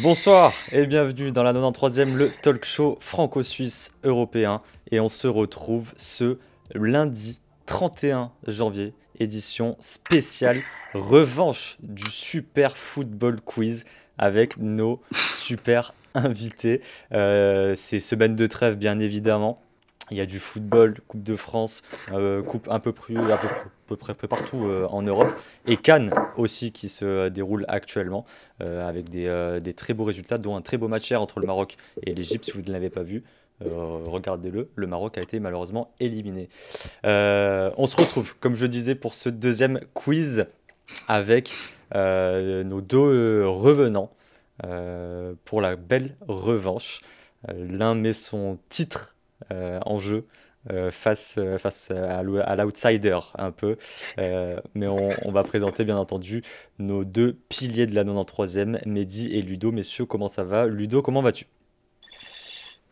Bonsoir et bienvenue dans la 93e, le talk show franco-suisse européen. Et on se retrouve ce lundi 31 janvier, édition spéciale revanche du Super Football Quiz avec nos super invités. C'est semaine de trêve bien évidemment. Il y a du football, Coupe de France, coupe un peu près partout en Europe. Et Cannes aussi qui se déroule actuellement avec des très beaux résultats, dont un très beau match hier entre le Maroc et l'Égypte. Si vous ne l'avez pas vu, regardez-le. Le Maroc a été malheureusement éliminé. On se retrouve, comme je disais, pour ce deuxième quiz avec nos deux revenants pour la belle revanche. L'un met son titre en jeu face à l'outsider un peu. Mais on va présenter bien entendu nos deux piliers de la 93e, Mehdi et Ludo. Messieurs, comment ça va? Ludo, comment vas-tu?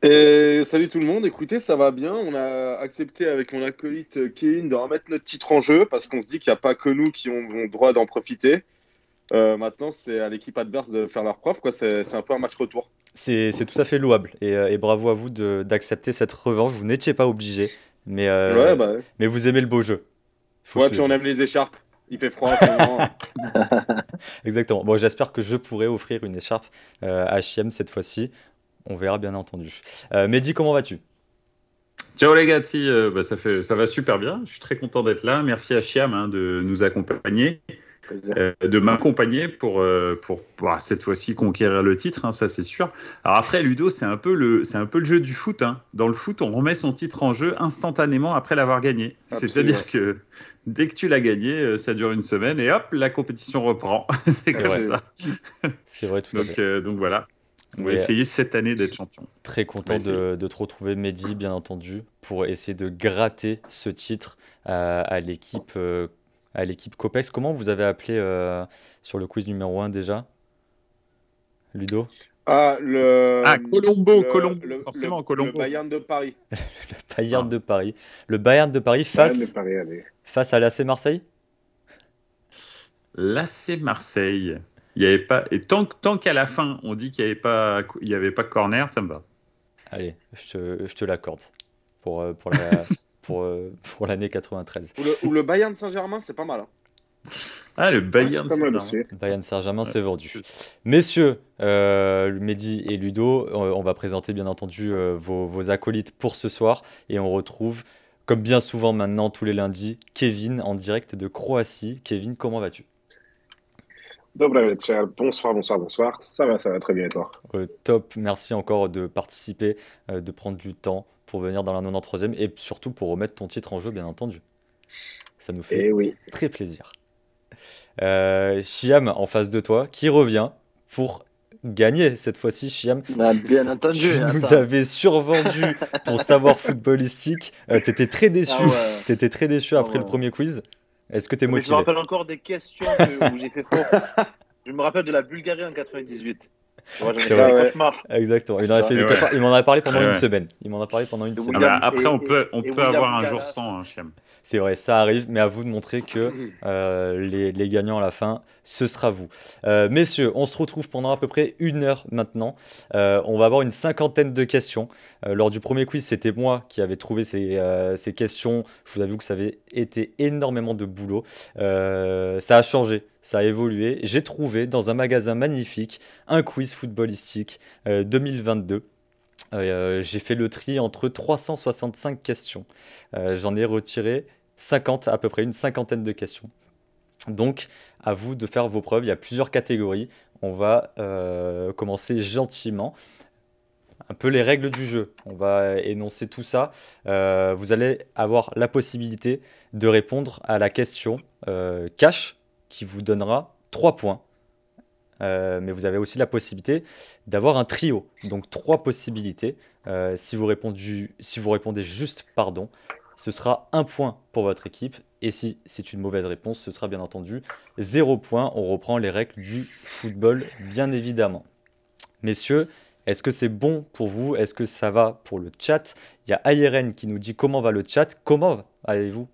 Salut tout le monde, écoutez, ça va bien. On a accepté avec mon acolyte Kevin de remettre notre titre en jeu parce qu'on se dit qu'il n'y a pas que nous qui ont droit d'en profiter. Maintenant, c'est à l'équipe adverse de faire leur preuve, quoi. C'est un peu un match retour. C'est tout à fait louable et bravo à vous d'accepter cette revanche. Vous n'étiez pas obligé, mais, Ouais, bah ouais. mais vous aimez le beau jeu. Faut Ouais, se le puis on dire. aime les écharpes. Il fait froid en ce moment. Exactement. Bon, j'espère que je pourrai offrir une écharpe à H&M cette fois-ci. On verra bien entendu. Mehdi, comment vas-tu? Ciao les gars, ça va super bien. Je suis très content d'être là. Merci à Chiam de nous accompagner, de m'accompagner pour cette fois-ci conquérir le titre, hein, ça c'est sûr. Alors après, Ludo, c'est un peu le jeu du foot, hein. Dans le foot, on remet son titre en jeu instantanément après l'avoir gagné. Absolument. C'est-à-dire que dès que tu l'as gagné, ça dure une semaine et hop, la compétition reprend. C'est comme vrai. ça. C'est vrai, tout à fait. Donc voilà, on va Mais essayer cette année d'être champion. très On va content essayer. de te retrouver, Mehdi, bien entendu, pour essayer de gratter ce titre à l'équipe Copex. Comment vous avez appelé sur le quiz numéro 1 déjà, Ludo? Ah, Ah, Colombo, le Colombo. Bayern de Paris. Le Bayern Ah. de Paris. Le Bayern de Paris Bayern de Paris, allez. face à l'AC Marseille? L'AC Marseille. Il y avait pas. Et tant qu'à la fin, on dit qu'il n'y avait pas corner, ça me va. Allez, je te l'accorde pour la, pour l'année 93. Ou le Bayern Saint-Germain, c'est pas mal, hein. Ah, le Ouais, Bayern, c'est pas mal c'est ça. aussi. Bayern Saint-Germain, Ouais. c'est vendu. Messieurs, Mehdi et Ludo, on va présenter bien entendu vos acolytes pour ce soir. Et on retrouve, comme bien souvent maintenant, tous les lundis, Kevin en direct de Croatie. Kevin, comment vas-tu? Dobra večer, bonsoir. Ça va très bien et toi? Top, merci encore de participer, de prendre du temps pour venir dans la 93e et surtout pour remettre ton titre en jeu, bien entendu. Ça nous fait Eh oui. très plaisir. Chiam en face de toi, qui revient pour gagner cette fois-ci. Chiam, Bah, bien entendu. tu nous Attends. avais survendu ton savoir footballistique. T'étais très déçu. Ah ouais. T'étais très déçu Ah après le ouais. premier quiz. Est-ce que t'es Mais je me motivé? rappelle encore des questions où j'ai fait faux. Je me rappelle de la Bulgarie en 98. Tu vois, j'en ai C'est fait vrai. des Ouais. cauchemars. Exactement. Il en a fait Et des ouais. cauchemars. Il m'en a parlé pendant Et une ouais. semaine. Il m'en a parlé pendant une De semaine. Ah, mais William après, on peut William avoir un Gallas. jour sans, hein, Chiam. C'est vrai, ça arrive, mais à vous de montrer que les gagnants à la fin, ce sera vous. Messieurs, on se retrouve pendant à peu près 1 heure maintenant. On va avoir une cinquantaine de questions. Lors du premier quiz, c'était moi qui avais trouvé ces questions. Je vous avoue que ça avait été énormément de boulot. Ça a changé, ça a évolué. J'ai trouvé dans un magasin magnifique un quiz footballistique 2022. J'ai fait le tri entre 365 questions. J'en ai retiré 50, à peu près une cinquantaine de questions. Donc, à vous de faire vos preuves. Il y a plusieurs catégories. On va commencer gentiment. Un peu les règles du jeu. On va énoncer tout ça. Vous allez avoir la possibilité de répondre à la question cash qui vous donnera 3 points. Mais vous avez aussi la possibilité d'avoir un trio, donc 3 possibilités. Si vous répondez juste, pardon, ce sera 1 point pour votre équipe. Et si c'est une mauvaise réponse, ce sera bien entendu 0 point. On reprend les règles du football, bien évidemment. Messieurs, Est-ce que c'est bon pour vous? Est-ce que ça va pour le chat? Il y a ARN qui nous dit comment va le chat. Comment allez-vous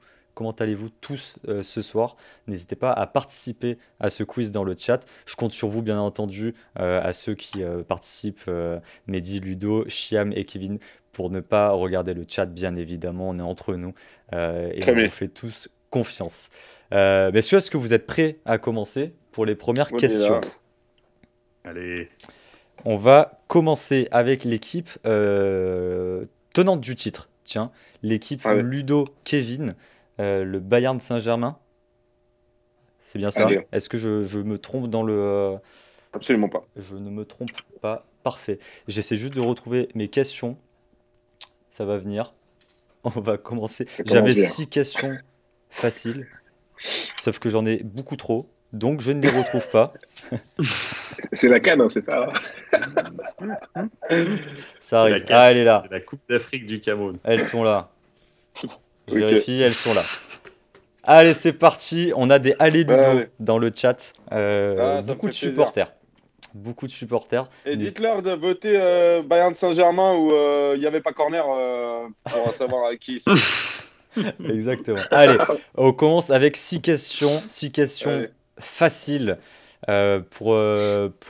tous ce soir? N'hésitez pas à participer à ce quiz dans le chat. Je compte sur vous, bien entendu, à ceux qui participent, Mehdi, Ludo, Chiam et Kevin, pour ne pas regarder le chat, bien évidemment. On est entre nous et Très on bien. vous fait tous confiance. Messieurs, est-ce que vous êtes prêts à commencer pour les premières On est là. questions? Allez. On va commencer avec l'équipe tenante du titre. Tiens, l'équipe Allez. Ludo-Kevin, le Bayern Saint-Germain. C'est bien ça? Allez. Est-ce que je me trompe dans le... Absolument pas. Je ne me trompe pas. Parfait. J'essaie juste de retrouver mes questions. Ça va venir. On va commencer. Ça commence J'avais bien. 6 questions faciles, sauf que j'en ai beaucoup trop, donc je ne les retrouve pas. C'est la canne, hein, c'est ça. Ça C'est la arrive. CAF, Ah, elle est là. C'est la Coupe d'Afrique du Cameroun. Elles sont là. Je Ok. vérifie, elles sont là. Allez, c'est parti. On a des allées Ludo Allez. dans le chat. Ça me Beaucoup de fait plaisir. supporters. Beaucoup de supporters. Et N'hésitez- dites-leur de voter Bayern Saint-Germain où il n'y avait pas corner pour savoir à qui ils sont. Exactement. Allez, on commence avec 6 questions. 6 questions Allez. faciles pour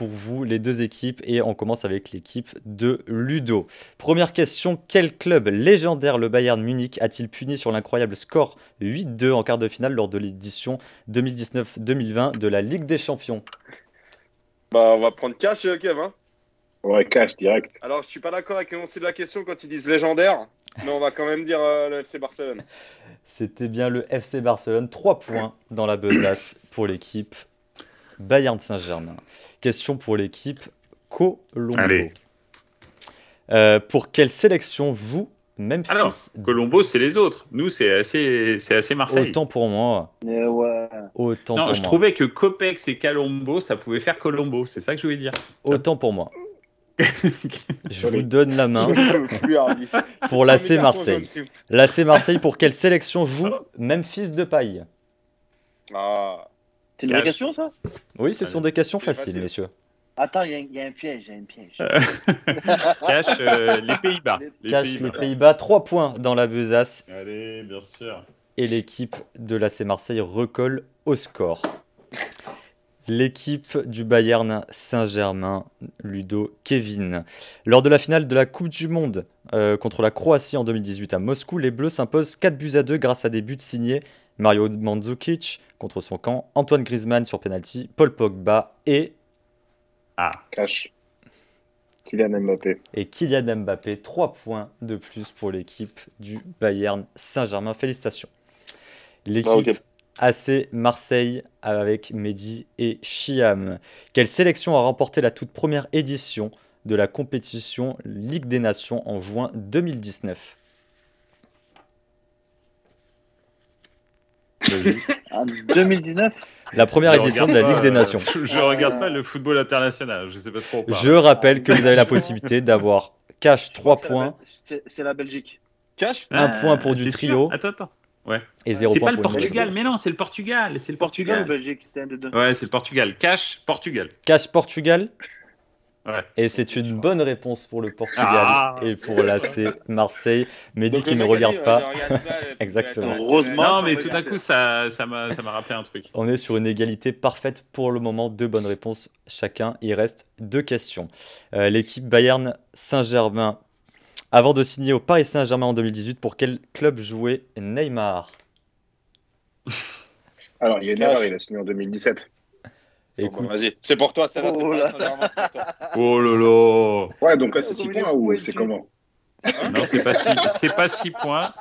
vous, les deux équipes. Et on commence avec l'équipe de Ludo. Première question. Quel club légendaire, le Bayern Munich, a-t-il puni sur l'incroyable score 8-2 en quart de finale lors de l'édition 2019-2020 de la Ligue des Champions? Bah, on va prendre cash, Kev. Hein. Ouais, cash direct. Alors, je suis pas d'accord avec l'énoncé de la question quand ils disent légendaire, mais on va quand même dire le FC Barcelone. C'était bien le FC Barcelone. 3 points dans la besace pour l'équipe Bayern Saint-Germain. Question pour l'équipe Colombo. Allez. Pour quelle sélection vous, Memphis? Alors, Colombo, c'est les autres. Nous, c'est assez Marseille. Autant pour moi. Ouais. Autant Non, pour je moi. trouvais que Copex et Colombo, ça pouvait faire Colombo. C'est ça que je voulais dire. Autant pour moi. Je vous donne la main Plus arbitre. pour l'AC Carton Marseille. jaune, s'il vous plaît. L'AC Marseille, pour quelle sélection joue Memphis Depay? Ah, C'est une vraie Cash. question, ça? Oui, ce sont des questions C'est faciles, facile. messieurs. Attends, il y a un piège, il y a un piège. Cash les Pays-Bas. Cache les Pays-Bas. 3 points dans la besace. Allez, bien sûr. Et l'équipe de l'AC Marseille recolle au score. L'équipe du Bayern Saint-Germain, Ludo, Kevin. Lors de la finale de la Coupe du Monde contre la Croatie en 2018 à Moscou, les Bleus s'imposent 4-2 grâce à des buts signés Mario Mandzukic contre son camp, Antoine Griezmann sur penalty, Paul Pogba et Cash. Kylian Mbappé. Kylian Mbappé. 3 points de plus pour l'équipe du Bayern Saint-Germain. Félicitations. L'équipe Ah, ok. AC Marseille avec Mehdi et Chiam. Quelle sélection a remporté la toute première édition de la compétition Ligue des Nations en juin 2019? Mehdi. En 2019? La première Je édition de regarde la Ligue pas, des Nations. Je regarde pas le football international. Je sais pas trop. Je rappelle que vous avez la possibilité d'avoir cash 3 points, C'est la Belgique. cash. 1 point pour du T'es trio sûr Attends. et 0 C'est point pas le pour le Portugal, Belgique. mais non, c'est le Portugal. C'est le Portugal ou Portugal. Belgique? C'était un des deux. Ouais, c'est le Portugal. Cash, Portugal. Cash Portugal. Ouais. Et c'est une bonne réponse pour le Portugal Ah. et pour l'AC Marseille. Mehdi Donc, qui le ne mec a regarde dit, pas. je regarde pas, Exactement. Heureusement. Non, mais tout d'un coup, ça m'a rappelé un truc. On est sur une égalité parfaite pour le moment. 2 bonnes réponses chacun. Il reste 2 questions. L'équipe Bayern Saint-Germain, avant de signer au Paris Saint-Germain en 2018, pour quel club jouait Neymar? Alors, il y a une Cash. erreur, il a signé en 2017. Écoute, Vas-y, c'est pour toi, celle-là, c'est Oh pas là. Saint-Germain, c'est pour toi. Oh là Ouais, donc là, c'est 6 Comment il est points ou pointu. c'est comment? là. Non, c'est pas 6 points.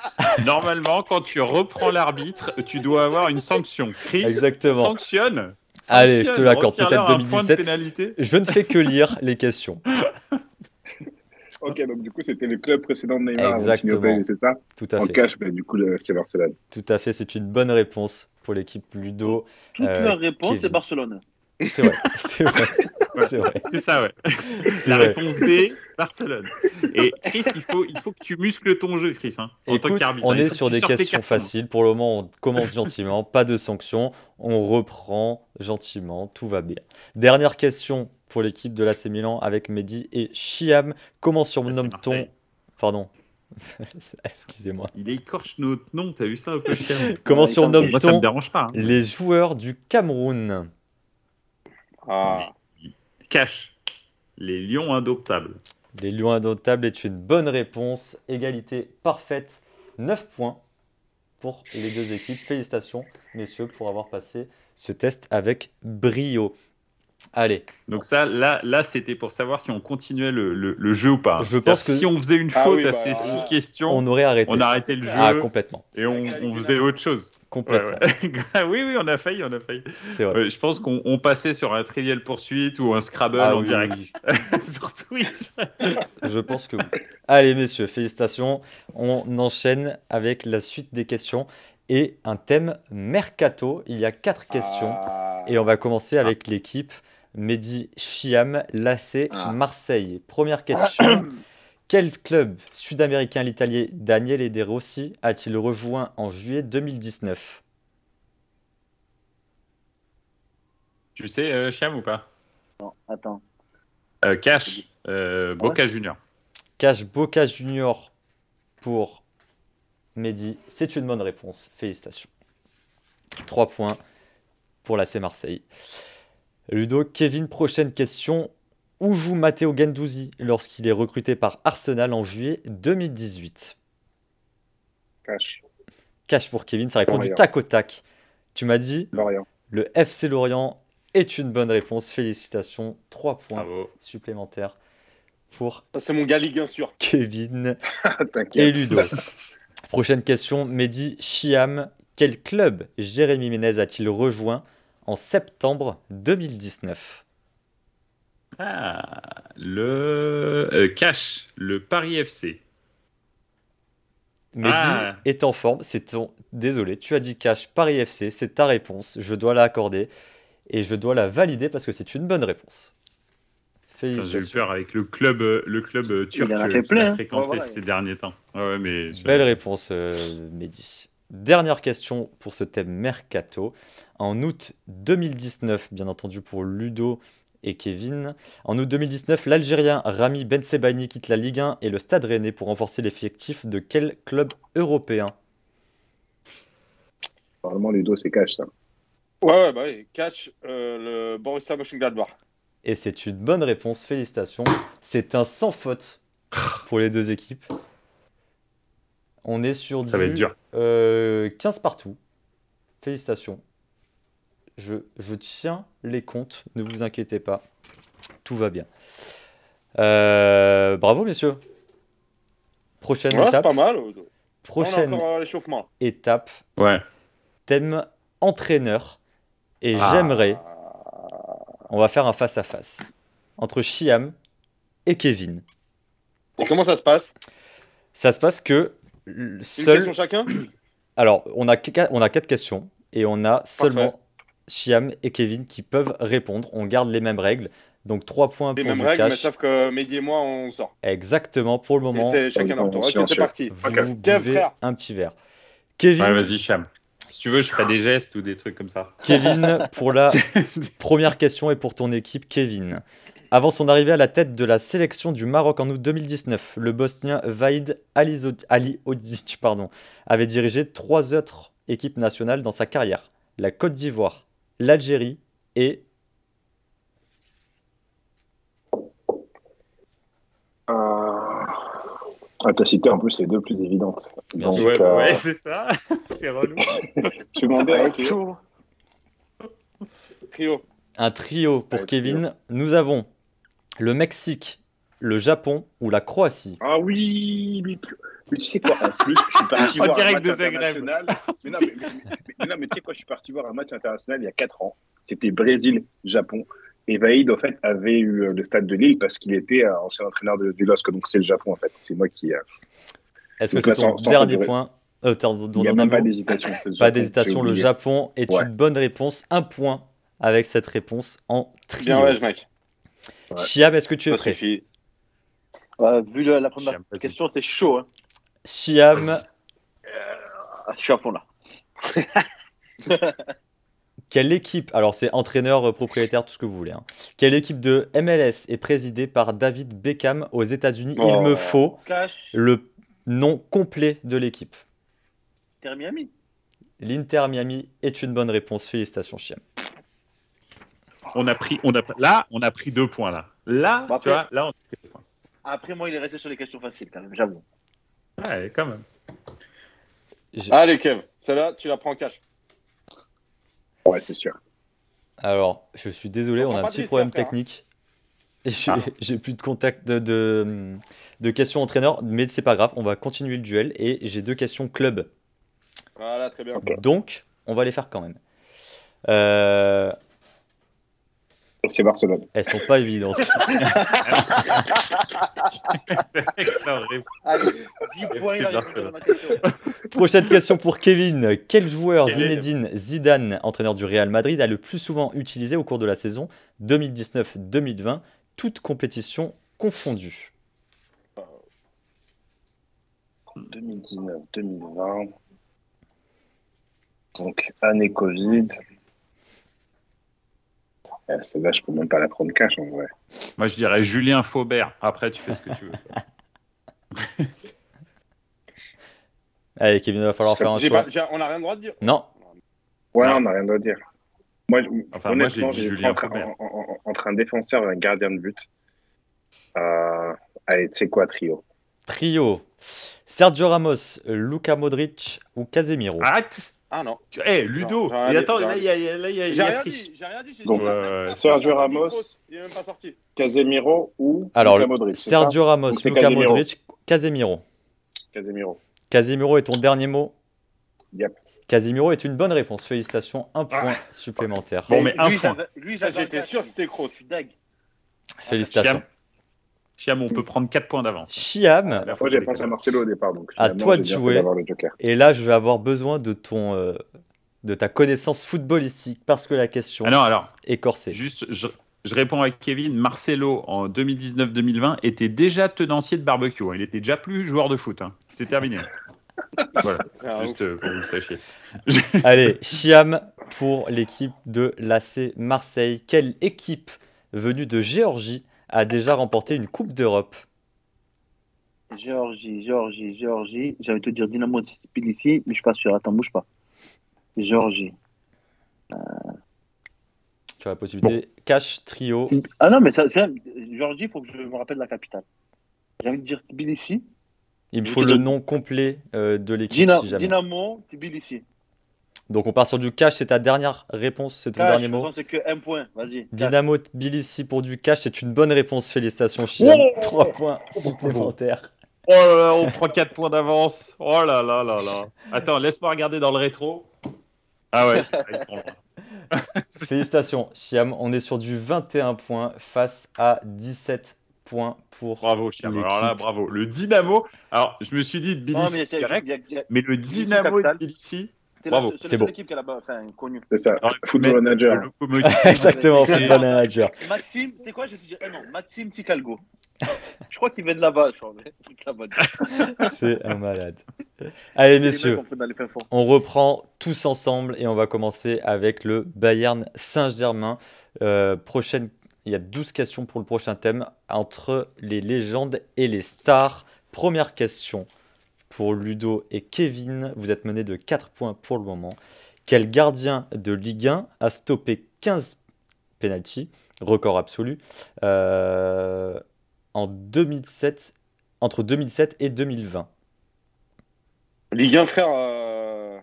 Normalement, quand tu reprends l'arbitre, tu dois avoir une sanction. Chris, Exactement. sanctionne. Allez, je te l'accorde, Retire-leur peut-être un point de 2017. pénalité. je ne fais que lire les questions. Ok, donc du coup, c'était le club précédent de Neymar. avant de signer au Exactement. PSG, c'est ça? Tout à En fait. cash, mais du coup, c'est Barcelone. Tout à fait. C'est une bonne réponse pour l'équipe Ludo. Toute leur réponse, Kevin. c'est Barcelone. C'est vrai. C'est vrai. Ouais. C'est vrai. C'est ça, ouais. C'est La vrai. réponse B, Barcelone. Et Chris, il faut que tu muscles ton jeu, Chris, hein, en tant Écoute, qu'arbitre. on Il est faut que sur tu des sortes les questions cartons. faciles. Pour le moment, on commence gentiment, pas de sanctions. On reprend gentiment, tout va bien. Dernière question pour l'équipe de l'AC Milan avec Mehdi et Chiam. Comment surnomme-t-on... Marseille. Pardon. Excusez-moi. Il écorche notre nom, t'as vu ça un peu, Chiam? Comment Ouais, il tente. Moi, ça me surnomme-t-on dérange pas. Hein. les joueurs du Cameroun? Ah. Cash. Les lions indoptables. Les Lions indomptables est une bonne réponse. Égalité parfaite. 9 points pour les deux équipes. Félicitations, messieurs, pour avoir passé ce test avec brio. Allez, Donc ça, là c'était pour savoir si on continuait le jeu ou pas. Je C'est-à-dire, pense que- si on faisait une Ah faute oui, à bah, ces alors 6 là, questions, on aurait arrêté. on arrêtait le jeu Ah, complètement. et on faisait autre chose. Complètement. Ouais. Oui, on a failli. C'est vrai. Ouais, je pense qu'on passait sur un Trivial Poursuite ou un Scrabble Ah en oui, direct oui, sur Twitch. Je pense que oui. Allez, messieurs, félicitations. On enchaîne avec la suite des questions et un thème mercato. Il y a 4 questions. Ah. Et on va commencer avec l'équipe Mehdi Chiam, l'AC Ah. Marseille. Première question. Quel club sud-américain l'Italien Daniele De Rossi a-t-il rejoint en juillet 2019? Tu sais, Chiam ou pas? Non, attends. Cash, Boca Junior. Cash Boca Junior pour Mehdi. C'est une bonne réponse. Félicitations. 3 points pour l'AC Marseille. Ludo, Kevin, prochaine question. Où joue Matteo Guendouzi lorsqu'il est recruté par Arsenal en juillet 2018? Cash. Cash pour Kevin, ça répond du Lorient. tac au tac. Tu m'as dit Lorient. le FC Lorient est une bonne réponse. Félicitations. 3 points Bravo. supplémentaires pour Ça, c'est mon gars Ligue 1 sûr. Kevin et T'inquiète. Ludo. Prochaine question. Mehdi Chiam. Quel club Jérémy Ménez a-t-il rejoint en septembre 2019? Ah, le Cash, le Paris FC. Mehdi Ah. est en forme. Désolé, tu as dit cash Paris FC. C'est ta réponse. Je dois l'accorder et je dois la valider parce que c'est une bonne réponse. Putain, j'ai eu Félicitations. peur avec le club turc Il en a fait qu'il plein, a hein. fréquenté Ouais, voilà. ces derniers temps. Ouais, mais Belle réponse, Mehdi. Dernière question pour ce thème mercato. En août 2019, bien entendu pour Ludo et Kevin. En août 2019, l'Algérien Rami Bensebaini quitte la Ligue 1 et le Stade Rennais pour renforcer l'effectif de quel club européen? Normalement, Ludo, c'est cash, ça. Ouais, bah oui. Catch le Borussia Mönchengladbach. Et c'est une bonne réponse, félicitations. C'est un sans faute pour les deux équipes. On est sur Ça va être du dur. 15 partout. Félicitations. Je tiens les comptes, ne vous inquiétez pas. Tout va bien. Bravo, messieurs. Prochaine Ouais, c'est étape. pas mal. On a Prochaine encore l'échauffement. étape. Ouais. Thème entraîneur. Et Ah. j'aimerais, on va faire un face-à-face entre Chiam et Kevin. Et comment ça se passe? Ça se passe que Une seul. question chacun? Alors, on a 4 questions et on a seulement Chiam et Kevin qui peuvent répondre. On garde les mêmes règles. Donc 3 points Les pour mêmes du règles, mais cash. sauf que Mehdi et moi, on sort. Exactement, pour le Et moment, c'est chacun leur tour. Ok, c'est Silencieux. parti. vous Kev, buvez frère. un petit verre. Kevin, Ouais, vas-y, Cham. Si tu veux, je ferai des gestes ou des trucs comme ça. Kevin, pour la première question et pour ton équipe, Kevin. Avant son arrivée à la tête de la sélection du Maroc en août 2019, le Bosnien Vahid Alihodzic avait dirigé 3 autres équipes nationales dans sa carrière. La Côte d'Ivoire, l'Algérie et... T'as cité en plus les deux plus évidentes. Bien Donc, sûr. Ouais, c'est ça. C'est relou. tu demandais Ouais, à qui? chaud. Trio. Un trio pour Ouais, Kevin. Nous avons le Mexique, le Japon ou la Croatie. Ah oui, mais tu sais quoi, en plus, je suis parti En voir un direct match de Zagreb. international. Mais non, mais tu sais quoi, je suis parti voir un match international il y a 4 ans. C'était Brésil-Japon. Et Vaïd, en fait, avait eu le stade de Lille parce qu'il était ancien entraîneur du LOSC. Donc, c'est le Japon, en fait. C'est moi qui... Est-ce que Donc c'est là, ton sans dernier figurer. point il n'y a même pas d'hésitation. c'est le Pas Japon, d'hésitation, j'ai le oublié. Japon est Ouais. une bonne réponse. 1 point avec cette réponse en trio. Bien ouais, mec. Ouais. Chiam, est-ce que tu es Ça prêt? suffit. Vu la première Chiam, vas-y. question, c'est chaud. Hein. Chiam, Je suis à fond là. quelle équipe, alors c'est entraîneur, propriétaire, tout ce que vous voulez, hein. Quelle équipe de MLS est présidée par David Beckham aux États-Unis? Il me faut Cash, le nom complet de l'équipe. Inter Miami. L'Inter Miami est une bonne réponse. Félicitations, Chiam. Là, on a pris 2 points là. Là, Bah, tu vois, là, on a pris 2 points. Après, moi, il est resté sur les questions faciles quand même, j'avoue. Ouais, quand même. Allez, Kev, celle-là, tu la prends en cash. Ouais, c'est sûr. Alors, je suis désolé, On on a prend un pas de petit risque problème après, hein. technique. Et j'ai Ah. j'ai plus de contact de questions entraîneur, mais c'est pas grave, on va continuer le duel et j'ai 2 questions club. Voilà, très bien. Ok. Donc, on va les faire quand même. Euh, C'est Barcelone. elles sont pas évidentes. C'est horrible. Allez, 10 FC points, il a répondu Barcelone. à ma question. Prochaine question pour Kevin. Quel joueur Quel est le- Zinedine Zidane, entraîneur du Real Madrid, a le plus souvent utilisé au cours de la saison 2019-2020, toutes compétitions confondues? 2019-2020. Donc, année Covid. Celle-là, je peux même pas la prendre cash en vrai. Moi, je dirais Julien Faubert. Après, tu fais ce que tu veux. Allez, Kevin, il va falloir faire un choix. On n'a rien le droit de dire. Non, Ouais, Non. on n'a rien à dire. Moi, Enfin, moi, j'ai honnêtement, dit j'ai Julien entre, Faubert. entre un défenseur et un gardien de but. Allez, tu sais quoi, trio? trio. Sergio Ramos, Luka Modric ou Casemiro? Arrête. Ah non. Ludo. J'ai rien Et dit, attends, j'ai là, il y a J'ai rien triche. dit, j'ai rien dit. J'ai Donc, dit Sergio Ramos. Il est même pas sorti. Casemiro ou Alors, Luka Modric, c'est Sergio Ramos, Donc, c'est Luka Casemiro. Modric, Casemiro. ça Casemiro. Casemiro est ton dernier mot? Yep. Casemiro est une bonne réponse. Félicitations, un point supplémentaire. Bon, mais un lui, point. Lui, Ça, j'avais j'étais un sûr que cash. c'était Kroos. Je suis dingue. Félicitations. Chiam, on peut prendre 4 points d'avance. Chiam, La fois, j'ai pensé à Marcelo au départ. Donc, À finalement, toi de j'ai bien fait jouer. d'avoir le Joker. et là je vais avoir besoin de ta connaissance footballistique parce que la question Alors, est corsée. juste, je réponds à Kevin. Marcelo, en 2019-2020, était déjà tenancier de barbecue. Hein. Il était déjà plus joueur de foot. Hein. C'était terminé. Voilà, C'est un juste pour que vous le sachiez. Allez, Chiam pour l'équipe de l'AC Marseille. Quelle équipe venue de Géorgie a déjà remporté une Coupe d'Europe? Géorgie. J'allais te dire Dynamo Tbilissi, mais je suis pas sûr. Attends, bouge pas. Géorgie. Tu as la possibilité cash, trio. Ah non, mais Géorgie, il faut que je me rappelle la capitale. J'ai envie de dire Tbilissi. Il me Je faut te le donne- nom complet de l'équipe si jamais. Dynamo Tbilissi. Donc on part sur du cash, c'est ta dernière réponse, c'est ton Cash, dernier de toute mot. façon, c'est que un point. Vas-y. Dynamo Tbilissi pour du cash, c'est une bonne réponse. Félicitations, Chiam. 3 points supplémentaires. Oh là là, on prend 4 points d'avance. Oh là là là là. Attends, laisse-moi regarder dans le rétro. Ah ouais, c'est ça, ils sont loin. Félicitations, Chiam. On est sur du 21 points face à 17 points pour. Bravo, Chiam. Alors là, L'équipe. bravo. Le Dynamo. Alors, je me suis dit Non, Tbilissi mais direct, il y a- mais le Dynamo de capitale. Tbilissi. c'est Bravo. la C'est beau. seule équipe qui a là-bas, enfin, connue. C'est ça. Alors, Football mais manager. le Lokomotiv. Exactement, C'est- football manager. Maxime, tu sais quoi, je vais te dire, non, Maxime Ticalgo. Je crois qu'il vient de là-bas, je crois. mais truc là-bas. C'est un malade. Allez, Les mecs, messieurs, on fait dans les fins fonds. on reprend tous ensemble et on va commencer avec le Bayern Saint-Germain. Il y a 12 questions pour le prochain thème entre les légendes et les stars. Première question pour Ludo et Kevin. Vous êtes menés de 4 points pour le moment. Quel gardien de Ligue 1 a stoppé 15 pénaltys, record absolu, en 2007, entre 2007 et 2020? Ligue 1, frère.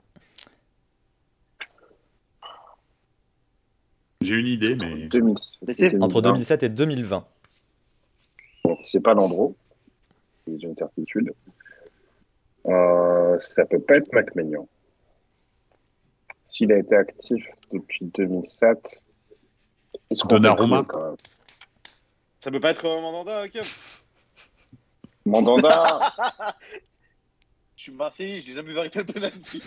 J'ai une idée, mais. 2006. Entre 2007 et 2020. Bon, c'est pas Landreau. J'ai une certitude. Ça peut pas être McMahon. S'il a été actif depuis 2007, est-ce qu'on Donnarumma. peut crier, quand même Ça peut pas être Mandanda, Kev. Mandanda. Je suis Marseillais, j'ai jamais vu arrêter le penalty.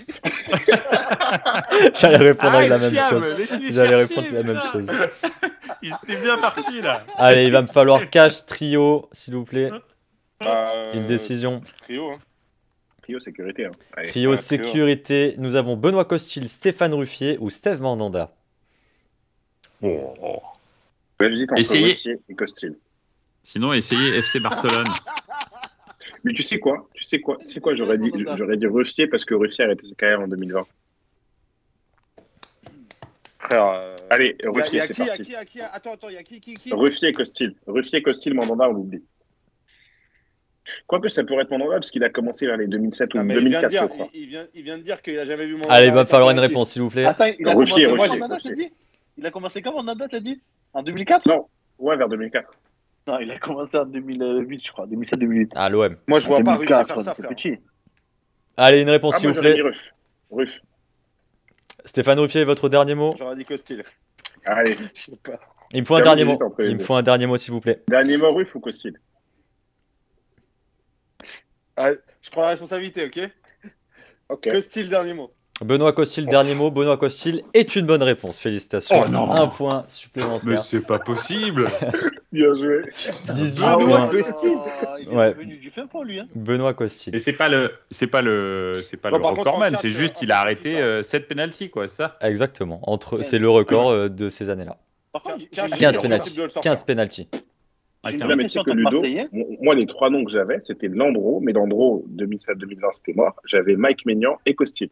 J'allais répondre avec la Arrête, même Chiam, chose. laisse-les J'allais chercher, répondre la même putain. chose. Il était bien parti là. Allez, il va me falloir cash, trio, s'il vous plaît. Bah, Une décision. Trio, hein. Trio sécurité. Hein. Allez. Trio ouais, trio. sécurité. Nous avons Benoît Costil, Stéphane Ruffier ou Steve Mandanda. Oh. J'hésite entre Essayez. Ruffier et Costil. Sinon, essayez FC Barcelone. Mais tu sais quoi, j'aurais dit Ruffier parce que Ruffier a arrêté sa carrière en 2020. Frère. Allez, Y a Ruffier, c'est qui, parti. Attends, y a qui Ruffier et Costil. Ruffier, Costil, Mandanda, on l'oublie. Quoique ça pourrait être Mandanda parce qu'il a commencé vers les 2007 ou Non, mais il vient de 2004, je dire, crois. il vient de dire qu'il a jamais vu mon. Allez, il va me falloir une réponse, s'il vous plaît. Attends, il a Ruffier, commencé Ruffier, quand Mandanda, Ruffier. t'as dit? Il a commencé quand Mandanda, t'as dit? En 2004? Non, ouais, vers 2004. Non, il a commencé en 2008, je crois. 2007-2008. Ah, l'OM. Moi, je vois pas Ruffier 2004, faire ça, c'est frère. petit. Allez, une réponse, Ah, s'il moi vous j'aurais plaît. dit Ruff. Stéphane Ruffier, votre dernier mot. J'aurais dit Costil. Allez, Je sais pas. Il me faut un J'avoue, dernier mot. j'hésite entre les Il me deux. faut un dernier mot, s'il vous plaît. dernier mot Ruff ou Costil? Ah, je prends la responsabilité, ok? Ok. Costil, dernier mot. Benoît Costil, dernier mot. Benoît Costil est une bonne réponse. Félicitations. Oh non. Un point Mais supplémentaire. c'est pas possible. Bien joué. 18 Ah ouais, points. Costil. Il est Ouais. revenu du fin pour lui. Hein. Benoît Costil. Et c'est pas le Bon, par contre, recordman, en c'est catch, juste il a arrêté 7 penalties quoi, c'est ça. Exactement. C'est le record de ces années-là. Par contre, Cash, j'ai- 15 c'est penalties. impossible de le sortir. 15 penalties. j'ai une Non, vraie mais tu sais question que en tant que Ludo, Marseillais. moi les trois noms que j'avais, c'était Landreau, mais Landreau 2007-2020 c'était mort. J'avais Mike Maignan et Costil.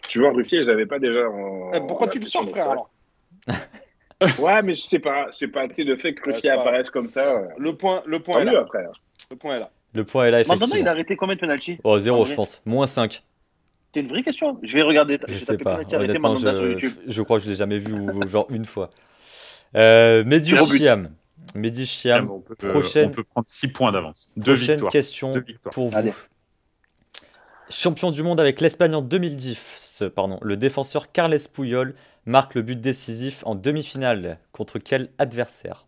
Tu vois, Ruffier, je l'avais pas déjà en. Pourquoi en tu le impression, sors, donc frère, ça- alors? Ouais, mais je sais pas, tu sais, le fait que Ouais, Ruffier c'est pas apparaisse comme ça, Le point tant est mieux là. après. Le point est là. Le point est là, Mandanda, il a effectivement. arrêté combien de penalty? Oh, 0, En je vrai. pense. Moins 5. C'est une vraie question. Je vais regarder. Je vais sais taper pas. penalty arrêté Honnêtement, Mandanda sur YouTube. je crois que je l'ai jamais vu, ou genre une fois. Mehdi Tir au but. Chiam. Mehdi Chiam. on peut prochaine- on peut prendre 6 points d'avance. 2 Prochaine victoires. question 2 victoires. pour vous. Allez. Champion du monde avec l'Espagne en 2010, le défenseur Carles Puyol marque le but décisif en demi-finale. Contre quel adversaire?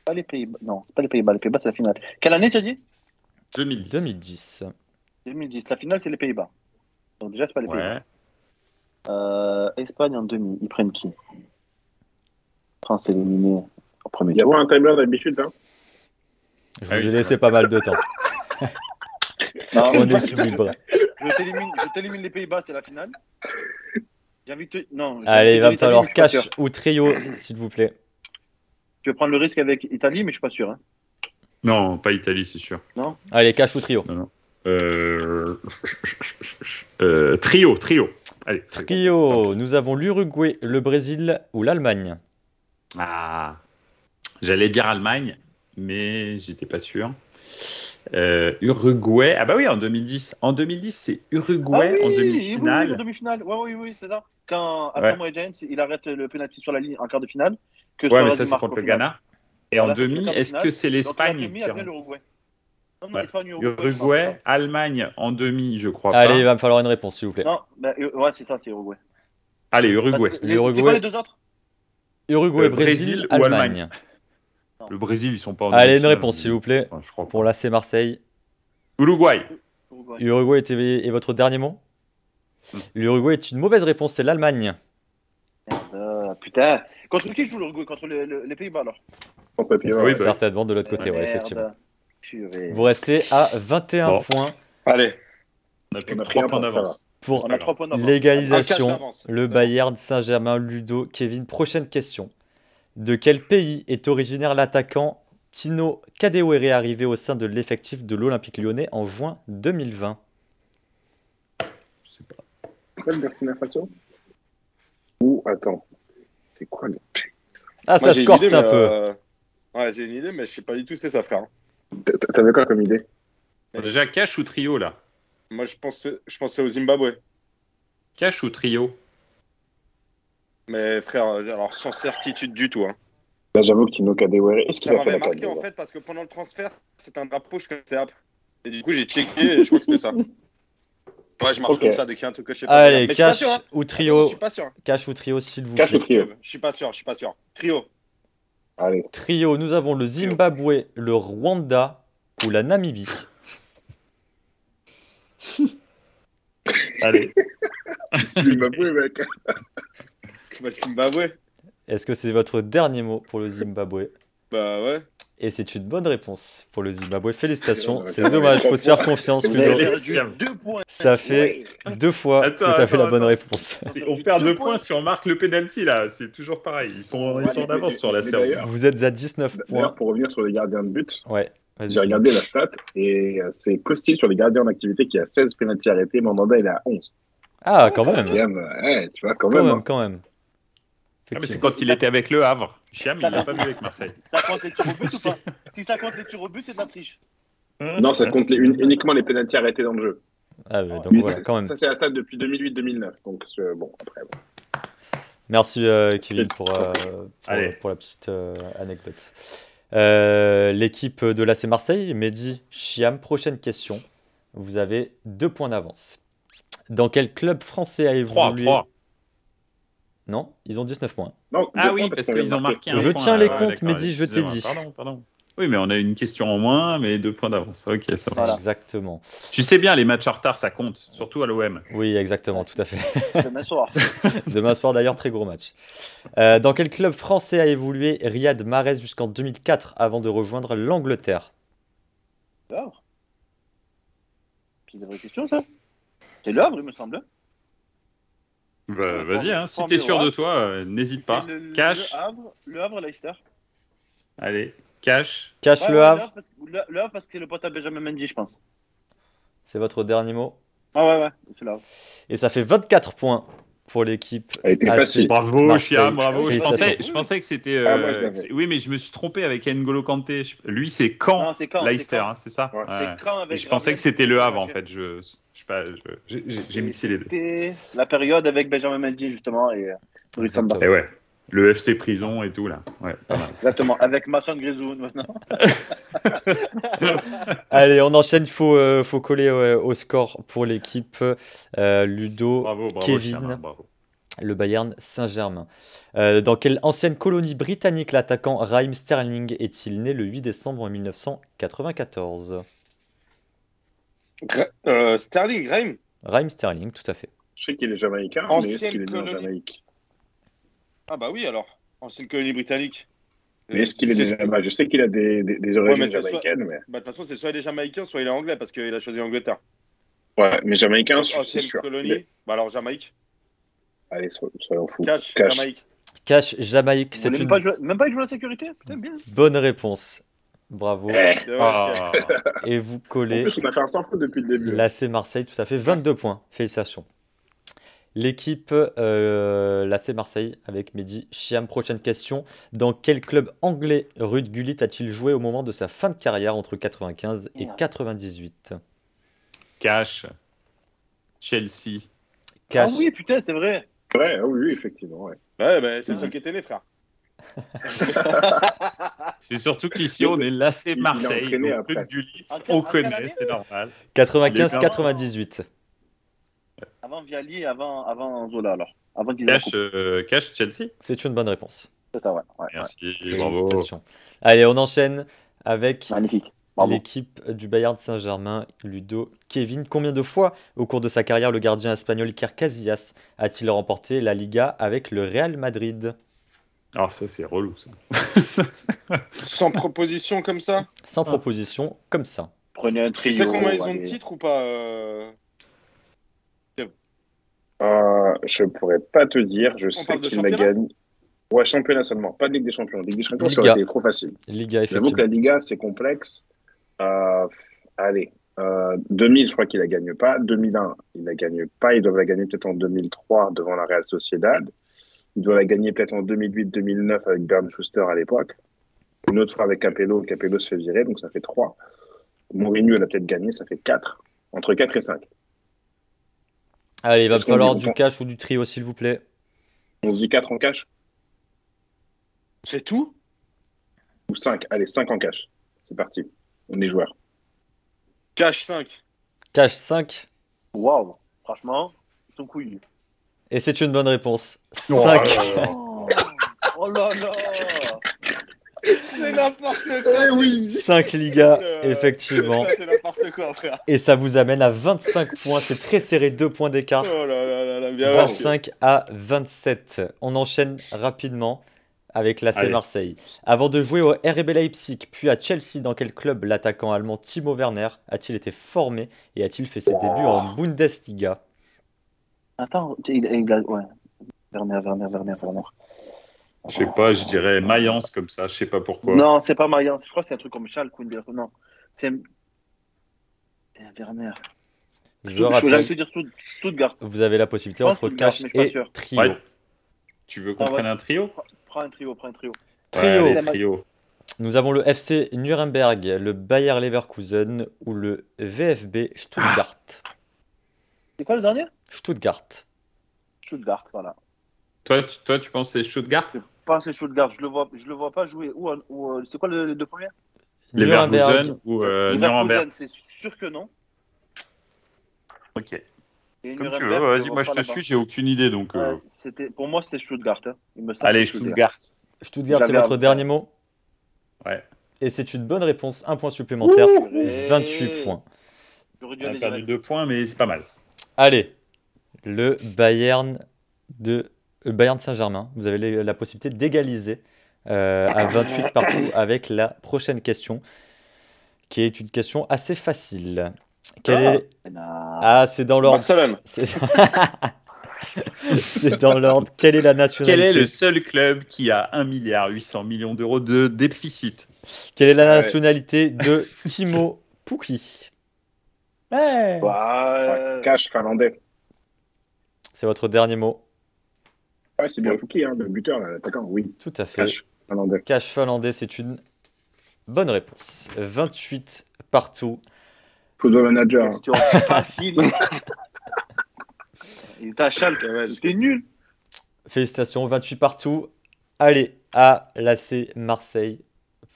Pas les Pays-Bas. Non, c'est pas les Pays-Bas. Les Pays-Bas, c'est la finale. Quelle année, tu as dit? 2010. 2010. 2010. La finale, c'est les Pays-Bas. Donc déjà, c'est pas les Pays-Bas. Ouais. Espagne en demi. Ils prennent qui? France éliminée au premier Il y a tour. un timer d'habitude, hein. Je Ah vous oui, ai c'est laissé pas mal de temps. Non, On je équilibre. t'élimine les Pays-Bas, c'est la finale. J'ai envie de te... Non. Allez, il va me falloir je suis pas cash sûr. ou trio, s'il vous plaît. Je vais prendre le risque avec Italie, mais je suis pas sûr. Hein. Non, pas Italie, c'est sûr. Allez, cash ou trio. Trio. Allez. Trio, nous avons l'Uruguay, le Brésil ou l'Allemagne. Ah. J'allais dire Allemagne, mais j'étais pas sûr. Uruguay. Ah bah oui, en 2010. En 2010, c'est Uruguay en Oui, demi-finale. en demi-finale. Oui, c'est ça. Quand Ouais. Asamoah James, il arrête le penalty sur la ligne en quart de finale. Que Ouais, mais Suarez ça, c'est marque contre au le final. Ghana. Et Voilà, en c'est le demi, quart de est-ce finale. que c'est Donc, la l'Espagne demi qui après l'Uruguay. Non, Ouais. Espagne, Uruguay, Allemagne en demi, je crois Allez, il pas. va me falloir une réponse, s'il vous plaît. Non, ben, ouais, c'est ça, c'est Uruguay. Allez, Uruguay. Parce que L'Uruguay. C'est quoi les deux autres? Uruguay, Brésil Brésil, ou Allemagne. Le Brésil, ils sont pas en Allez, une demi-finale. réponse, s'il vous plaît. Enfin, je crois Pour pas. l'AC Marseille. Uruguay. Uruguay. Uruguay est votre dernier mot? L'Uruguay est une mauvaise réponse, c'est l'Allemagne. Merde, putain. Contre qui joue l'Uruguay? Contre les Pays-Bas alors? Contre les Pays-Bas, Oui, ouais. bah Certainement de l'autre côté, ouais, Merde. effectivement. Purée. Vous restez à 21 Bon. points Allez. On a plus On que a pris 3 un points point, ça d'avance. pour On a 3 points d'avance. Un cash l'égalisation. d'avance. Le Bayern Saint-Germain, Ludo, Kevin. Prochaine question. De quel pays est originaire l'attaquant Tino Kadewere, arrivé au sein de l'effectif de l'Olympique Lyonnais en juin 2020? Je sais pas. C'est quoi le Burkina Faso? Ou, attends, c'est quoi le. Ah, ça Moi, j'ai se une corse idée, un mais, peu. Ouais, j'ai une idée, mais je sais pas du tout c'est ça, frère. T'avais quoi comme idée? Déjà, cash ou trio, là? Moi, je pensais au Zimbabwe. Cash ou trio? Mais frère, alors sans certitude du tout. Hein. Là, j'avoue que Tino Kadewere, est-ce qu'il Ça a fait m'avait la marqué canne, en fait parce que pendant le transfert, c'est un drapeau que je connaissais après. Et du coup, j'ai checké et je crois que c'était ça. Ouais, je marche Ok. comme ça dès qu'il y a un truc que je sais pas. Allez, Mais je suis pas cash sûr, hein. ou Je trio? suis pas sûr. Cash ou trio, s'il vous Cash plaît. ou trio? Je suis pas sûr. Trio. Allez, Trio, nous avons le Zimbabwe, le Rwanda ou la Namibie. Allez. Zimbabwe, mec. Le Zimbabwe. Est-ce que c'est votre dernier mot pour le Zimbabwe? Bah ouais. Et c'est une bonne réponse pour le Zimbabwe. Félicitations. Ouais, C'est ouais, dommage, ouais. faut se faire confiance, Vous avez Ludo. perdu Siam. 2 points. Ça fait 2 fois Attends, que tu as fait la attends, bonne attends. réponse. On perd 2 points si on marque le penalty là. C'est toujours pareil. Ils sont en avance sur la mais séance. d'ailleurs- Vous êtes à 19 points. D'ailleurs, pour revenir sur les gardiens de but, Ouais, vas-y. j'ai regardé la stat et c'est Costil sur les gardiens d'activité qui a 16 pénaltys arrêtés, Mandanda il est à 11. Ah, quand même. Tu vois, quand Quand même. même, hein. quand même. Ah, mais c'est quand il était avec le Havre. Chiam, il l'a pas vu avec Marseille. Ça compte les tirs au but ou pas? Si ça compte les tirs au but, c'est de la triche. Non, ça compte uniquement les pénaltys arrêtés dans le jeu. Ah, donc Mais voilà, quand même. Ça, c'est la stat depuis 2008-2009. Donc, bon, après. Bon. Merci Kevin pour Allez. la petite anecdote. L'équipe de l'AC Marseille, Mehdi, Chiam, prochaine question. Vous avez 2 points d'avance. Dans quel club français a 3, évolué 3. Non, ils ont 19 points. Non, Ah deux oui, points parce qu'on vient qu'ils de ont marqué un Je point, tiens là. les Ouais, comptes, d'accord, Mehdi, je t'ai excusez-moi. dit. Pardon. Oui, mais on a une question en moins, mais 2 points d'avance. Ok, ça va. Voilà. Exactement. Tu sais bien, les matchs en retard, ça compte, surtout à l'OM. Oui, exactement, tout à fait. Demain soir. Demain soir, d'ailleurs, très gros match. Dans quel club français a évolué Riyad Mahrez jusqu'en 2004 avant de rejoindre l'Angleterre? Le Havre. C'est une vraie question, ça? C'est le Havre, il me semble. Vas-y, hein, si Prends t'es le sûr Havre. de toi, n'hésite pas. C'est Cash, Le Havre, Leicester. allez, cash. Cache Ouais, le ouais, Havre, Le Havre parce que c'est le pote à Benjamin Mendy, je pense. c'est votre dernier mot. Ah ouais, c'est le Havre. Et ça fait 24 points pour l'équipe. Elle était AC. facile. Bravo, Marseille. Chiam, bravo. Je Félicitations. pensais que c'était. Ah, moi, je l'avais. Oui, mais je me suis trompé avec N'Golo Kanté. Lui, c'est Caen, Non, c'est quand Leicester, hein, c'est ça. Ouais. Ouais. C'est quand Et avec je pensais Gabriel, que c'était le Havre, en c'est- fait. J'ai mixé les deux. C'était la période avec Benjamin Mendy, justement, et Brice Samba. Et ouais, le FC Prison et tout, là. Ouais, pas mal. Exactement, avec Masson Grisou maintenant. Allez, on enchaîne. Il faut coller au score pour l'équipe. Ludo, Bravo, Kevin. Chiam, bravo. le Bayern Saint-Germain. Dans quelle ancienne colonie britannique l'attaquant Raheem Sterling est-il né le 8 décembre 1994? Sterling, Raheem. Raheem Sterling, tout à fait. Je sais qu'il est jamaïcain, mais est-ce Ancienne qu'il est né en colonie. Jamaïque? Ah bah oui alors. Ancienne colonie britannique. Mais est-ce qu'il est C'est- né là-bas? Je sais qu'il a des origines mais c'est jamaïcaines, mais... Bah, de toute façon, c'est soit il est jamaïcain, soit il est anglais parce qu'il a choisi l'Angleterre. Ouais, mais jamaïcain, c'est Ancienne sûr. colonie. Bah alors Jamaïque. Allez, soyons fous. Cash, Cash. Jamaïque. Cash Jamaïque, Vous c'est voulez une même pas y jouer à la sécurité? Putain, bien. bonne réponse. Bravo. Eh, Ouais, Ah. Et vous en collez plus, on a fait un sans faute depuis le début. l'AC Marseille, tout à fait. 22 points. Félicitations. L'équipe l'AC Marseille avec Mehdi Chiam. Prochaine question. Dans quel club anglais Ruud Gullit a-t-il joué au moment de sa fin de carrière entre 95 et Merde. 98? Cash, Chelsea. Cash. Ah oui, putain, c'est vrai. Ouais, ah oui, effectivement. Ouais. Ouais, bah, c'est le seul qui était né, frère. C'est surtout qu'ici, on est l'AC Il a Marseille. entraîné Donc, après. Ruud Gullit, En quelle on connaît, année c'est normal. 95-98. Avant Viali, avant Zola, alors. Avant qu'ils Cash, Chelsea. C'est une bonne réponse. C'est ça, ouais. Ouais, Merci, bravo. Félicitations. Allez, on enchaîne avec ouais. Magnifique. Bravo. l'équipe du Bayern Saint-Germain, Ludo, Kevin. Combien de fois au cours de sa carrière le gardien espagnol Iker Casillas a-t-il remporté la Liga avec le Real Madrid? Alors, ça, c'est relou, ça. Sans proposition comme ça. Sans proposition, comme ça. Prenez un Tu trio. sais combien ils ont de allez. titres ou pas Je pourrais pas te dire. Je sais parle de qu'il a championnat gagné. Ouais, championnat seulement, pas de Ligue des Champions. Ligue des Champions, ça Liga. aurait été trop facile. Liga, J'avoue que effectivement. la Liga, c'est complexe. Allez, 2000, je crois qu'il la gagne pas. 2001, il la gagne pas. Ils doivent la gagner peut-être en 2003 devant la Real Sociedad. Ils doivent la gagner peut-être en 2008-2009 avec Bernd Schuster à l'époque. Une autre fois avec Capello. Capello se fait virer, donc ça fait 3. Mourinho l'a peut-être gagné, ça fait 4. Entre 4 et 5. Allez, il va Est-ce qu'on falloir dit- du cash ou du trio, s'il vous plaît. On se dit 4 en cash C'est tout? ou 5? Allez, 5 en cash. C'est parti. On est joueurs. Cash 5. Cash 5. Waouh. Franchement, ils sont couillus. Et c'est une bonne réponse. Oh, 5. Oh, oh là là. C'est n'importe quoi. oui. 5 Ligas, Euh, effectivement. Ça, c'est n'importe quoi, frère. Et ça vous amène à 25 points. C'est très serré, 2 points d'écart. Oh là là là là, bien 25 à 27. On enchaîne rapidement avec l'AC Allez. Marseille. Avant de jouer au RB Leipzig, puis à Chelsea, dans quel club l'attaquant allemand Timo Werner a-t-il été formé et a-t-il fait ses débuts en Bundesliga? Attends, ouais. Werner. Je sais pas, je dirais Mayence comme ça, je sais pas pourquoi. Non, c'est pas Mayence. Je crois que c'est un truc comme Schalke ou non. C'est Werner. Je J'allais rappelle, te dire Stuttgart. vous avez la possibilité Je pense entre Stuttgart, cash mais je suis pas et sûr. trio. Ouais. Tu veux qu'on Ah ouais. prenne un trio? Prends un trio. Ouais, Trio. allez, trio. Nous avons le FC Nuremberg, le Bayer Leverkusen ou le VfB Stuttgart. C'est quoi le dernier? Stuttgart. Stuttgart, voilà. Toi, tu penses que c'est Stuttgart? Pas c'est Stuttgart, je le vois pas jouer. C'est quoi les deux premiers? Leverkusen ou Nuremberg? Leverkusen, c'est sûr que non. Ok. Et Comme tu Nuremberg, veux, vas-y, vois moi je pas te là-bas. suis, j'ai aucune idée donc. Pour moi, c'était Stuttgart. Hein. Il me semble Allez, que c'était Stuttgart. Stuttgart, c'est J'avais votre un- dernier mot? Ouais. Et c'est une bonne réponse. Un point supplémentaire. Purée. 28 points. J'aurais dû On a aller perdu direct. 2 points, mais c'est pas mal. Allez, le Bayern Saint-Germain. Vous avez la possibilité d'égaliser à 28 partout avec la prochaine question, qui est une question assez facile. Ah, c'est dans l'ordre. Barcelone. C'est c'est dans l'ordre. Quelle est la Quel nationalité? est le seul club qui a 1,8 milliard d'euros de déficit? Quelle est la Ouais. nationalité de Timo Pukki? Cash finlandais. C'est votre dernier mot. Ouais, c'est bien Fouki, hein, le buteur, l'attaquant, oui. Tout à fait. Cash finlandais. Cash finlandais, c'est une bonne réponse. 28 partout. Football manager. hein. Question facile. Il était à Schalke, ouais. C'était nul. Félicitations, 28 partout. Allez, à l'AC Marseille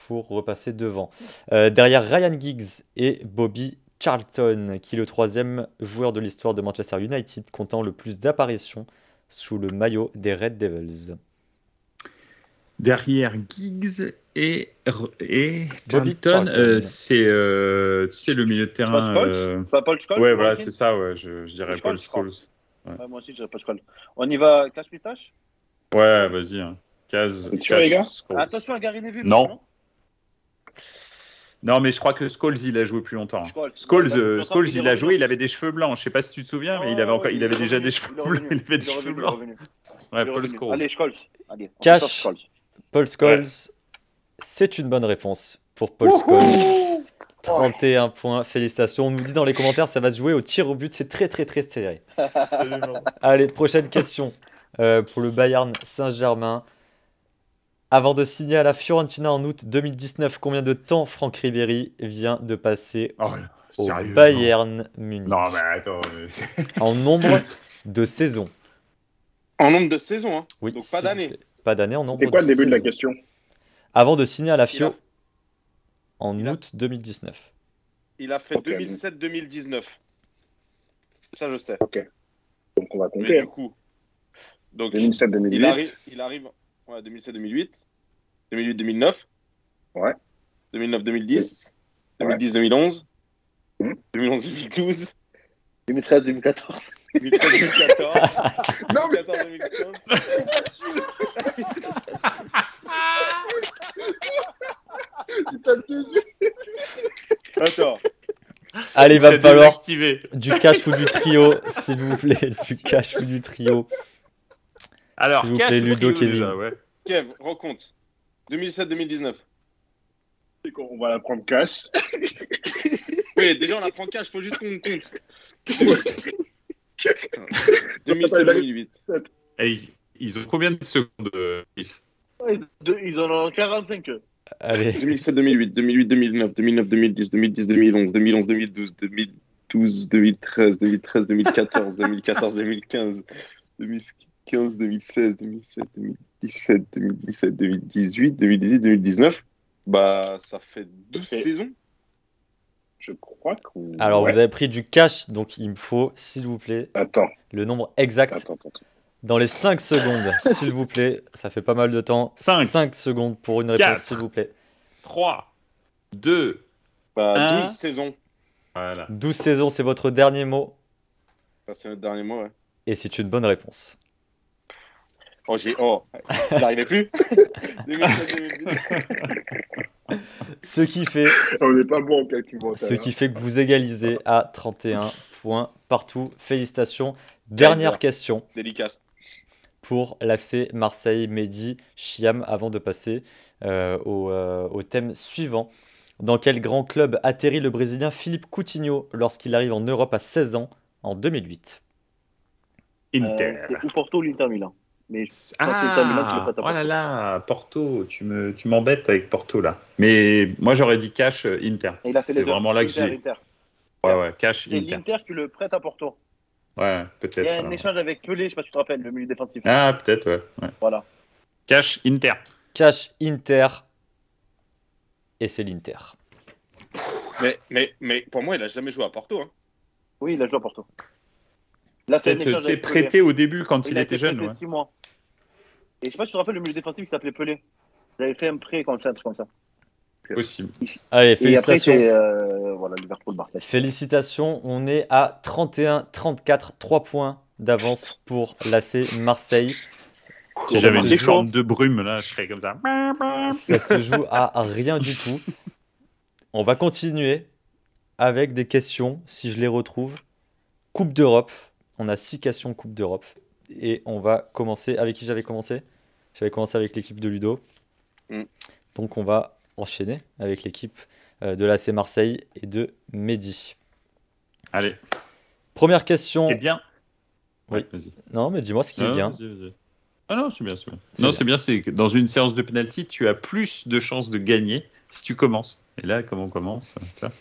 pour repasser devant. Derrière Ryan Giggs et Bobby Charlton, qui est le troisième joueur de l'histoire de Manchester United, comptant le plus d'apparitions sous le maillot des Red Devils. Derrière Giggs et Bobby Charlton, Charlton. c'est tu sais le milieu de terrain. Pas Scholes Pas Paul Scholes? Ouais, voilà, c'est ça. Ouais, je dirais Scholes, Paul je crois. Scholes. Ouais, moi aussi, je dirais pas Scholes. On y va, cache-pistache? Ouais, vas-y. Hein. Case. C'est sûr, les gars Scholes. Attention à Gary Neville. Non. Non, mais je crois que Scholes, il a joué plus longtemps. Scholes, Scholes, il a joué, il avait des cheveux blancs. Je sais pas si tu te souviens, mais il avait déjà des cheveux blancs. Il avait des cheveux blancs. Ouais, Paul Scholes. Allez, Scholes. Allez, on Cash. sort Scholes. Paul Scholes, c'est une bonne réponse pour Paul Scholes. 31 points, félicitations. On nous dit dans les commentaires, ça va se jouer au tir au but, c'est très très très serré. Allez, prochaine question pour le Bayern Saint-Germain. Avant de signer à la Fiorentina en août 2019, combien de temps Franck Ribéry vient de passer Oh, au sérieux, Bayern Munich Non, mais attends. en nombre de saisons? En nombre de saisons, hein. Oui, Donc s'il pas vous d'années. plaît. Pas d'année, en nombre C'était quoi le de début de la saisons. question? Avant de signer à la Fio Il a- en il a- août 2019. Il a fait Ok. 2007-2019. Ça, je sais. Ok. Donc on va Mais compter. du coup, donc, 2007-2008. il arrive ouais, 2007-2008, 2008-2009, Ouais. 2009-2010, Ouais. 2010-2011, Mhm. 2011-2012, 2013-2014. 2013-2014, Non, mais 2014-2015. Attends, Allez, il va me falloir Activé. du cash ou du trio, s'il vous plaît. Du cash ou du trio. Alors, S'il vous cash plaît, ou Ludo, trio, Kevin. déjà, ouais. Kev, recompte. 2007-2019. on va la prendre cash. Oui, déjà on la prend cash, faut juste qu'on compte. 2007-2008. Et ils ont combien de secondes, Chris? Ils en ont 45. Allez, 2007-2008, 2008-2009, 2009-2010, 2010-2011, 2011-2012, 2012-2013, 2013-2014, 2014-2015, 2015-2016, 2016-2017, 2017-2018, 2018-2019. Bah, ça fait 12 Ok. saisons. Je crois que. alors Ouais. vous avez pris du cash, donc il me faut, s'il vous plaît, Attends, le nombre exact attends. Dans les 5 secondes, s'il vous plaît. Ça fait pas mal de temps. 5 secondes pour une réponse, 4. s'il vous plaît. 3, 2, Bah, 12 Un. saisons. voilà. 12 saisons, c'est votre dernier mot. Ça, c'est notre dernier mot, ouais. Et c'est une bonne réponse. J'arrivais plus. 2007-2010. Ce qui fait, On n'est pas bon en calcul mental. ce qui fait que vous égalisez à 31 points partout. Félicitations. Dernière question Délicace. pour l'AC Marseille, Mehdi, Chiam, avant de passer au thème suivant. Dans quel grand club atterrit le Brésilien Philippe Coutinho lorsqu'il arrive en Europe à 16 ans en 2008? Inter. C'est ou Porto ou l'Inter Milan. Mais je pense que l'Inter Milan qui le prête à Oh là Porto. là, Porto, tu m'embêtes avec Porto là. Mais moi j'aurais dit cash Inter. Et il a fait C'est les deux. vraiment là que Inter, j'ai. Inter. Ouais, cash C'est Inter. l'Inter qui le prête à Porto. Ouais, Il peut-être. y a un alors. échange avec Pelé, je sais pas si tu te rappelles, le milieu défensif. Ah, peut-être, ouais. Voilà. Cash Inter. Cash Inter. Et c'est l'Inter. Mais pour moi, il a jamais joué à Porto. Hein. Oui, il a joué à Porto. Il a fait un Peut-être échange c'est avec Pelé. prêté au début quand il a était été jeune. prêté Ouais. 6 mois. Et je sais pas si tu te rappelles le milieu défensif qui s'appelait Pelé. J'avais fait un prêt comme ça, un truc comme ça. Possible. Allez, Et après, félicitations. c'est voilà, Liverpool, Barça. Félicitations, on est à 31-34, 3 points d'avance pour l'AC Marseille. Si j'avais se une joue- forme de brume là, je serais comme ça. Ça se joue à rien du tout. On va continuer avec des questions, si je les retrouve. Coupe d'Europe. On a 6 questions Coupe d'Europe. Et on va commencer. Avec qui j'avais commencé? J'avais commencé avec l'équipe de Ludo. Mm. Donc on va enchaîner avec l'équipe de l'AC Marseille et de Mehdi. Allez, Première ce question. qui est bien. Oui. Ouais, vas-y. Non, mais dis-moi ce qui est bien. Vas-y. Ah non, c'est bien, c'est bien. C'est Non, bien. c'est bien, c'est que dans une séance de penalty, tu as plus de chances de gagner si tu commences. Et là, comment on commence tu vois.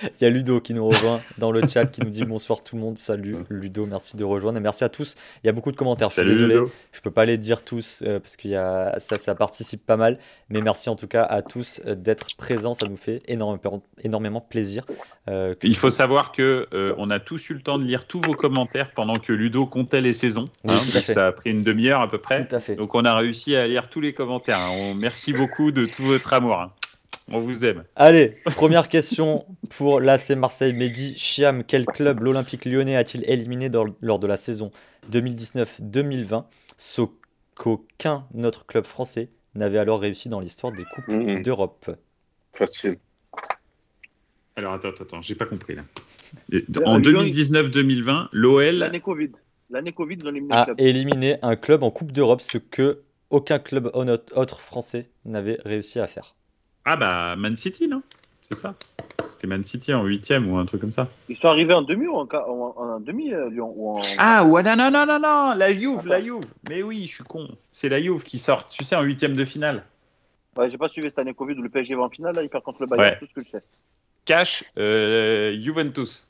Il y a Ludo qui nous rejoint dans le chat, qui nous dit bonsoir tout le monde. Salut Ludo, merci de rejoindre et merci à tous. Il y a beaucoup de commentaires. Je suis Salut, désolé, Ludo. je peux pas les dire tous parce qu'il y a ça participe pas mal. Mais merci en tout cas à tous d'être présents. Ça nous fait énormément plaisir. Il faut savoir que on a tous eu le temps de lire tous vos commentaires pendant que Ludo comptait les saisons. Oui, tout à Donc fait. ça a pris une demi-heure à peu près. Tout à fait. Donc on a réussi à lire tous les commentaires. Merci beaucoup de tout votre amour. Hein. On vous aime. Allez, première question pour l'AC Marseille. Mehdi, Chiam, quel club l'Olympique Lyonnais a-t-il éliminé lors de la saison 2019-2020, ce qu'aucun autre club français n'avait alors réussi dans l'histoire des Coupes Mhm. d'Europe? Facile. Alors attends, j'ai pas compris là. Lyon, En 2019-2020, l'OL. L'année Covid. L'année Covid, ils ont éliminé A le club. éliminé un club en Coupe d'Europe, ce que aucun club autre français n'avait réussi à faire. Ah bah Man City, non? C'est ça. C'était Man City en 8e ou un truc comme ça. Ils sont arrivés en demi ou en demi, Lyon ou en... Ah ouais, non, la Juve. Mais oui, je suis con. C'est la Juve qui sort, tu sais, en 8e de finale. Ouais, j'ai pas suivi cette année Covid où le PSG va en finale, là, il perd contre le Bayern, Ouais. tout ce que je sais. Cash Juventus.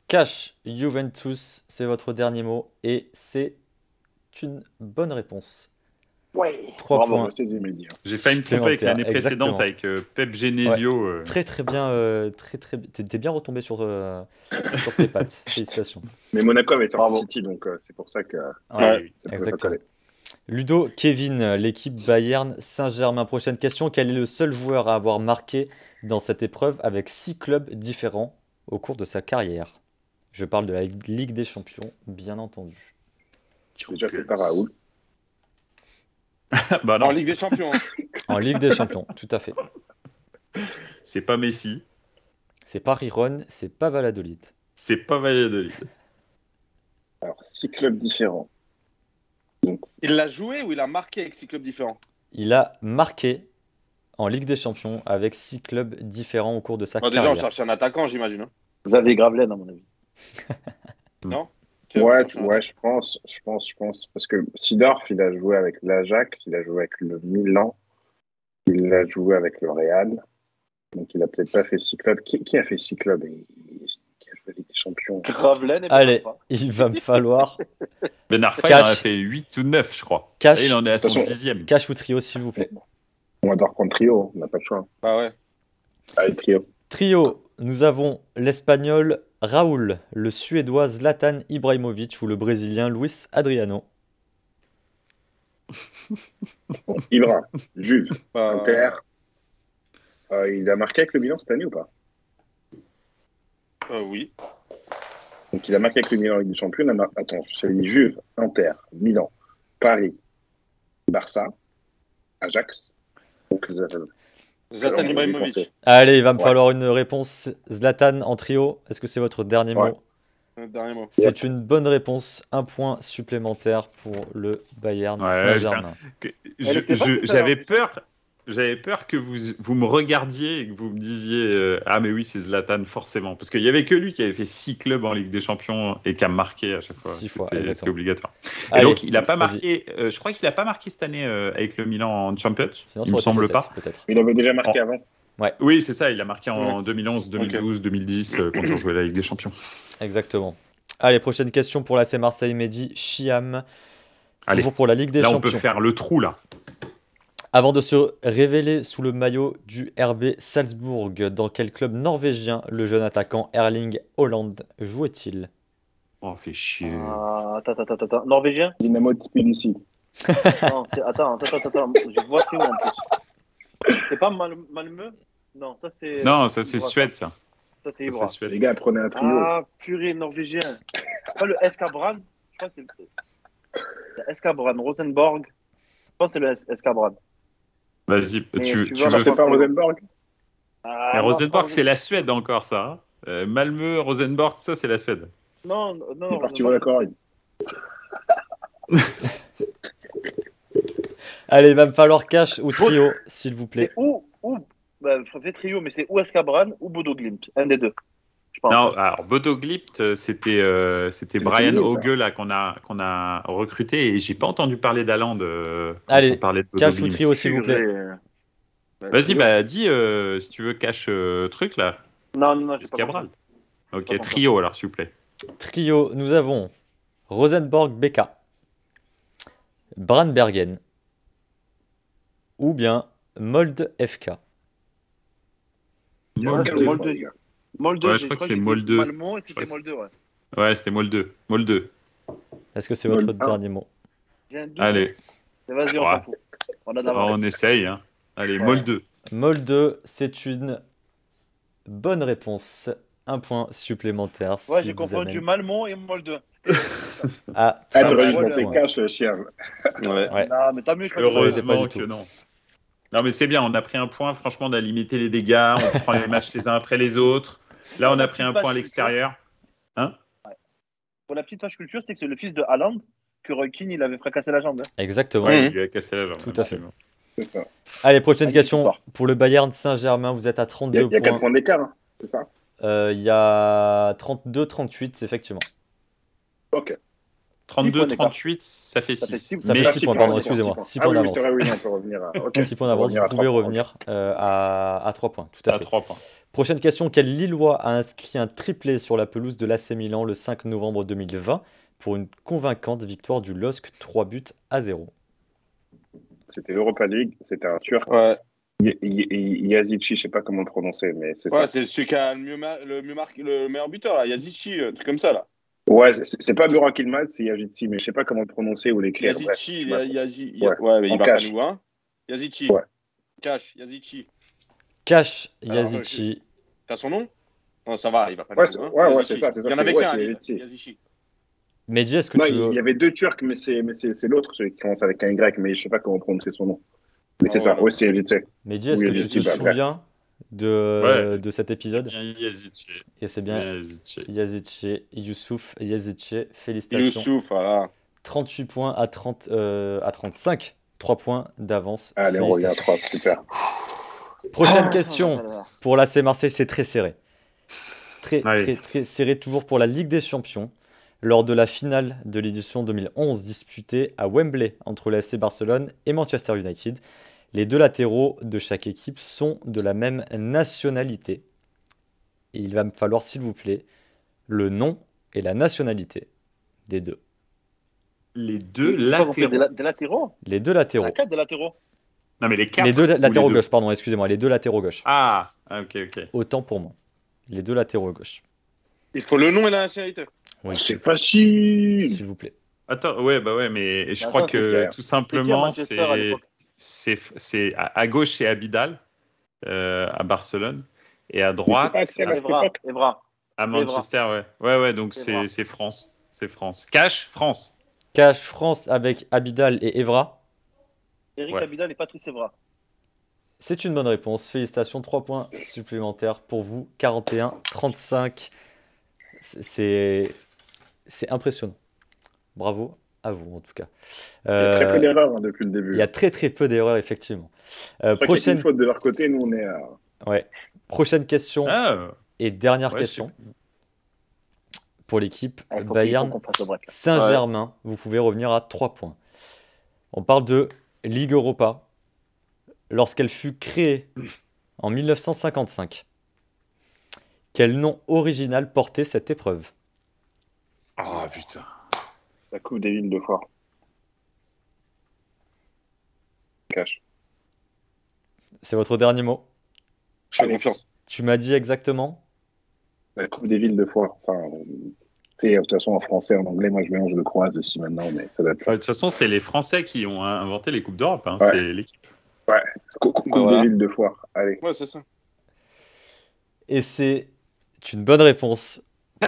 Cash Juventus, c'est votre dernier mot et c'est une bonne réponse. Ouais. 3 Bravo, points. je sais, Mehdi. J'ai failli me tromper avec l'année Exactement. précédente avec Pep Genesio. Très bien, t'es bien retombé sur tes pattes. Félicitations. Mais Monaco avait sorti Bravo. City, donc c'est pour ça que Ouais, ça pouvait pas exactement. coller. Ludo, Kevin, l'équipe Bayern Saint-Germain. Prochaine question. Quel est le seul joueur à avoir marqué dans cette épreuve avec 6 clubs différents au cours de sa carrière? Je parle de la Ligue des Champions, bien entendu. Déjà, c'est pas Raoul. Bah En non, Ligue des Champions. Hein. En Ligue des Champions, tout à fait. c'est pas Messi, C'est pas Riron, c'est pas Valladolid. c'est pas Valladolid. Alors, 6 clubs différents. Donc, Il l'a joué ou il a marqué avec 6 clubs différents? Il a marqué en Ligue des Champions avec 6 clubs différents au cours de sa Déjà, on carrière. cherche un attaquant, j'imagine. Hein. Xavier Gravelaine, à mon avis. Non? ouais, je pense. Parce que Seedorf, il a joué avec l'Ajax, il a joué avec le Milan, il a joué avec le Real. Donc, il a peut-être pas fait 6 clubs. Qui a fait 6 clubs et qui a joué avec des champions? Gravelaine et Allez, Benarfa. il va me falloir Ben Arfa, il Cash. en a fait 8 ou 9, je crois. Cash. Et il en est à son De toute 10e. cash ou trio, s'il vous plaît. On va devoir prendre trio, on n'a pas le choix. Bah ouais. Allez, trio. Trio, nous avons l'Espagnol Raúl, le Suédois Zlatan Ibrahimovic ou le Brésilien Luis Adriano. Bon, Ibra, Juve, Euh, Inter. Il a marqué avec le Milan cette année ou pas? oui. Donc il a marqué avec le Milan avec des champions. Attends, j'ai dit Juve, Inter, Milan, Paris, Barça, Ajax. Donc Zlatan Alors, Ibrahimovic. Allez, il va me Ouais. falloir une réponse. Zlatan en trio, est-ce que c'est votre dernier Ouais. mot? Dernier mot. C'est une bonne réponse. Un point supplémentaire pour le Bayern Ouais, Saint-Germain. Je- était pas je- tout à l'heure. j'avais peur que vous me regardiez et que vous me disiez ah mais oui c'est Zlatan forcément parce qu'il y avait que lui qui avait fait 6 clubs en Ligue des Champions et qui a marqué à chaque fois. 6 fois, C'était exactement. obligatoire. Et Allez, donc il a pas vas-y. marqué. Je crois qu'il a pas marqué cette année avec le Milan en Champions. Sinon, ça Il me aurait été semble fait pas. 7, peut-être. Il avait déjà marqué avant. Oui c'est ça. Il a marqué en 2011, 2012, 2010 quand on jouait la Ligue des Champions. Exactement. Allez, prochaine question pour l'AC Marseille, Mehdi Chiam. Allez. Toujours pour la Ligue des Là on peut Champions. faire le trou là. Avant de se révéler sous le maillot du RB Salzbourg, dans quel club norvégien le jeune attaquant Erling Haaland jouait-il? Oh fait chier. Attends. Norvégien? Dynamo de Tbilissi. Non, attends. Je vois c'est où en plus. C'est pas Malmö? Non, ça c'est. Non ça c'est Ibra. Suède ça. Ça c'est Ça, Ibra. c'est Suède. Les gars, prenez un trio. Ah, purée, norvégien. Pas le SK Brann. Je crois que c'est le SK Brann. Rosenborg. Je pense que c'est le SK Brann. Vas-y Mais tu tu tu vois, veux. C'est pas Rosenborg? Ah, Mais non, Rosenborg, pas c'est la Suède encore, ça. Hein. Malmö, Rosenborg, tout ça, c'est la Suède. Non. Il est parti voir la Corée. Allez, il va me falloir cash ou trio, s'il vous plaît. C'est où bah, fait trio, mais c'est ou SK Brann ou Bodo Glimt. Un des deux. Je pense. Non, alors Bodo Glimt, c'était Brian Tunis, ça. Hauge là qu'on a recruté et j'ai pas entendu parler d'Haaland. Quand Allez, on parlait de Bodo cash ou Glimt. trio, s'il vous plaît. Vas-y, dis si tu veux cash truc là. Non, j'ai pas Escabral. compris. Ok, Pas trio alors s'il vous plaît. Trio, nous avons Rosenborg BK, Brandbergen ou bien Molde FK. Molde. Molde. Molde, Ouais, je crois que c'est Molde. Malmö et c'était Je crois Molde, ouais. Ouais, c'était Molde. Molde. Est-ce que c'est votre Molde. dernier mot? J'ai un doute. Allez, Mais vas-y, on Ouais. s'en fout. On a de l'avance. on essaye. Hein. Allez, Ouais. Molde. Molde, c'est une bonne réponse. Un point supplémentaire. ce Ouais, qui j'ai vous confondu amène Malmö et Molde. à Ah, 30 t'aurais dû voilà. monter points. cash, chien. Ouais. Ouais. Non, mais tant mieux, je crois que Heureusement. Heureusement pas du que tout. non. Non, mais c'est bien, on a pris un point. Franchement, on a limité les dégâts. On prend les matchs les uns après les autres. Là, on a pris un point à l'extérieur. Pour la petite vache culture, c'est que c'est le fils de Haaland que Roy Keane, il avait fracassé la jambe. Hein. Exactement. Ouais, il lui a cassé la jambe. Tout à fait. absolument. C'est ça. Allez, prochaine Allez, question bonsoir. pour le Bayern Saint-Germain. Vous êtes à Il y 32 a 4 points. points d'écart, hein, c'est ça? Il y a 32-38, effectivement. Ok. 32, d'écart. 38, ça fait Ça fait 6. six- Ça fait Mais 6 points, pardon, excusez-moi. 6 Ah points oui, d'avance. c'est vrai, oui, on peut revenir à. Ok. 6 points d'avance, On peut vous revenir à pouvez 3 points, revenir à 3 points, tout à à fait. 3 points. Prochaine question, quel Lillois a inscrit un triplé sur la pelouse de l'AC Milan le 5 novembre 2020 pour une convaincante victoire du LOSC 3-0? C'était Europa League, c'était un Turc. Ouais. Yazici, je sais pas comment le prononcer, mais c'est Ouais, ça. c'est celui qui a le meilleur buteur, là. Yazici, un truc comme ça, là. Ouais, c'est pas Burak Yilmaz, c'est Yazici, mais je sais pas comment le prononcer ou l'écrire. Yazici, Bref. ouais, mais En il va cash. pas nous, hein. Yazici. Ouais. Cash, Yazici. Cash Alors, Yazici. T'as son nom? Non, ça va, il va pas Ouais, nous, hein. ouais, Yazici. c'est ça, c'est ça, Il y en avait ouais, qu'un, c'est Lille. Yazici. Yazici. Mehdi, est-ce que Non, tu veux... il y avait 2 Turcs, mais c'est l'autre, celui qui commence avec un Y, mais je sais pas comment prononcer son nom. Mais c'est Ah, ça, ouais, ouais, c'est Yazici. Mehdi, est-ce Oui, que tu Yazici, te bah, après. souviens de, Ouais. de cet épisode? Bien Yazici. Et c'est bien Yazici. Yazici, Youssouf Yazici, félicitations. Youssouf, voilà. 38 points à 35, 3 points d'avance. Allez, on revient à Félicitations. 3, super. Prochaine Ah, question. alors. Pour l'AC Marseille, c'est très serré. Très, Allez. très serré, toujours pour la Ligue des Champions. Lors de la finale de l'édition 2011 disputée à Wembley entre le FC Barcelone et Manchester United, les deux latéraux de chaque équipe sont de la même nationalité. Et il va me falloir, s'il vous plaît, le nom et la nationalité des deux. Les deux Pourquoi on fait latéraux. des latéraux? Les deux latéraux. La 4 des latéraux. Non, mais les 4. Les deux latéraux gauche, pardon, excusez-moi, les deux latéraux gauche. Ah, ok, ok. Autant pour moi. Les deux latéraux gauche. Il faut le nom et la nationalité. Oui, C'est facile. s'il vous plaît. Attends, ouais, bah ouais, mais je Attends, crois c'est que qui, tout C'était qui à simplement, Manchester à l'époque? c'est à gauche, c'est Abidal à Barcelone, et à Il était pas droite, Axel à cette époque. Evra. à Manchester, ouais. Ouais, ouais, donc Evra. c'est France. C'est France. Cash, France. Cash France avec Abidal et Evra. Eric Ouais. Abidal et Patrice Evra. C'est une bonne réponse. Félicitations, 3 points supplémentaires pour vous. 41-35. C'est c'est impressionnant. Bravo à vous en tout cas. Il y a très peu Euh, d'erreurs depuis le début. il y a très très peu d'erreurs effectivement. Je crois qu'il y a Prochaine, une faute de leur côté, nous on est à... ouais. Prochaine question Ah, et dernière ouais, question pour l'équipe Ah, il faut Bayern qu'on fasse le break. Là. Saint-Germain. Vous pouvez revenir à 3 points. On parle de Ligue Europa lorsqu'elle fut créée en 1955. Quel nom original portait cette épreuve? Ah, putain. La Coupe des villes de foire. Cash. C'est votre dernier mot. Je fais confiance. Tu m'as dit exactement? La Coupe des villes de foire. Enfin, tu sais, de toute façon, en français, en anglais, moi je mélange le croate aussi maintenant, mais ça date. De toute façon, c'est les Français qui ont inventé les Coupes d'Europe. Hein. Ouais. C'est l'équipe. Coupe Voilà. des villes de foire. Allez. Ouais, c'est ça. Et c'est une bonne réponse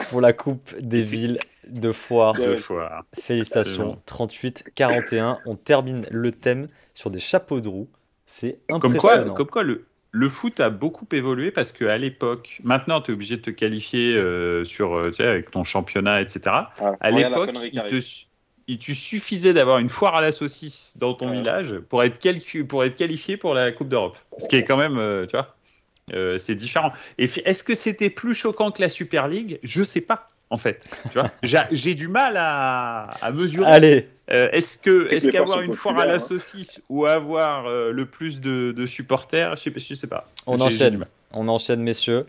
pour la Coupe des Et c'est- villes de foire. Ouais. Deux fois. Félicitations, 38-41. On termine le thème sur des chapeaux de roue. C'est Comme quoi, impressionnant. le foot a beaucoup évolué parce qu'à l'époque, maintenant tu es obligé de te qualifier tu sais, avec ton championnat, etc. À Regarde la l'époque, connerie qui arrive. il te suffisait d'avoir une foire à la saucisse dans ton Ouais. village pour être qualifié pour la Coupe d'Europe. Ce qui est quand même, tu vois, c'est différent. Et est-ce que c'était plus choquant que la Super League? Je sais pas, en fait. Tu vois, j'ai du mal à mesurer. Allez, Est-ce C'est que les qu'avoir forces une foire à la populaires, hein. saucisse ou avoir le plus de supporters, je sais pas. on J'ai du enchaîne. mal. On enchaîne, messieurs.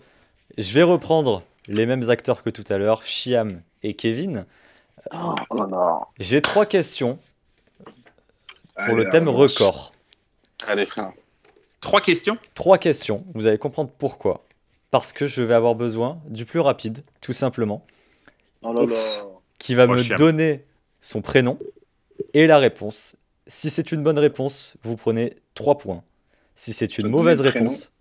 Je vais reprendre les mêmes acteurs que tout à l'heure, Chiam et Kevin. Oh non. J'ai 3 questions pour Allez, le là, thème ça marche. record. Allez, frère. 3 questions. 3 questions, vous allez comprendre pourquoi. Parce que je vais avoir besoin du plus rapide, tout simplement, Oh là là. qui va Oh, me Chiam. donner son prénom et la réponse. Si c'est une bonne réponse, vous prenez 3 points. Si c'est une Donner mauvaise le prénom. réponse,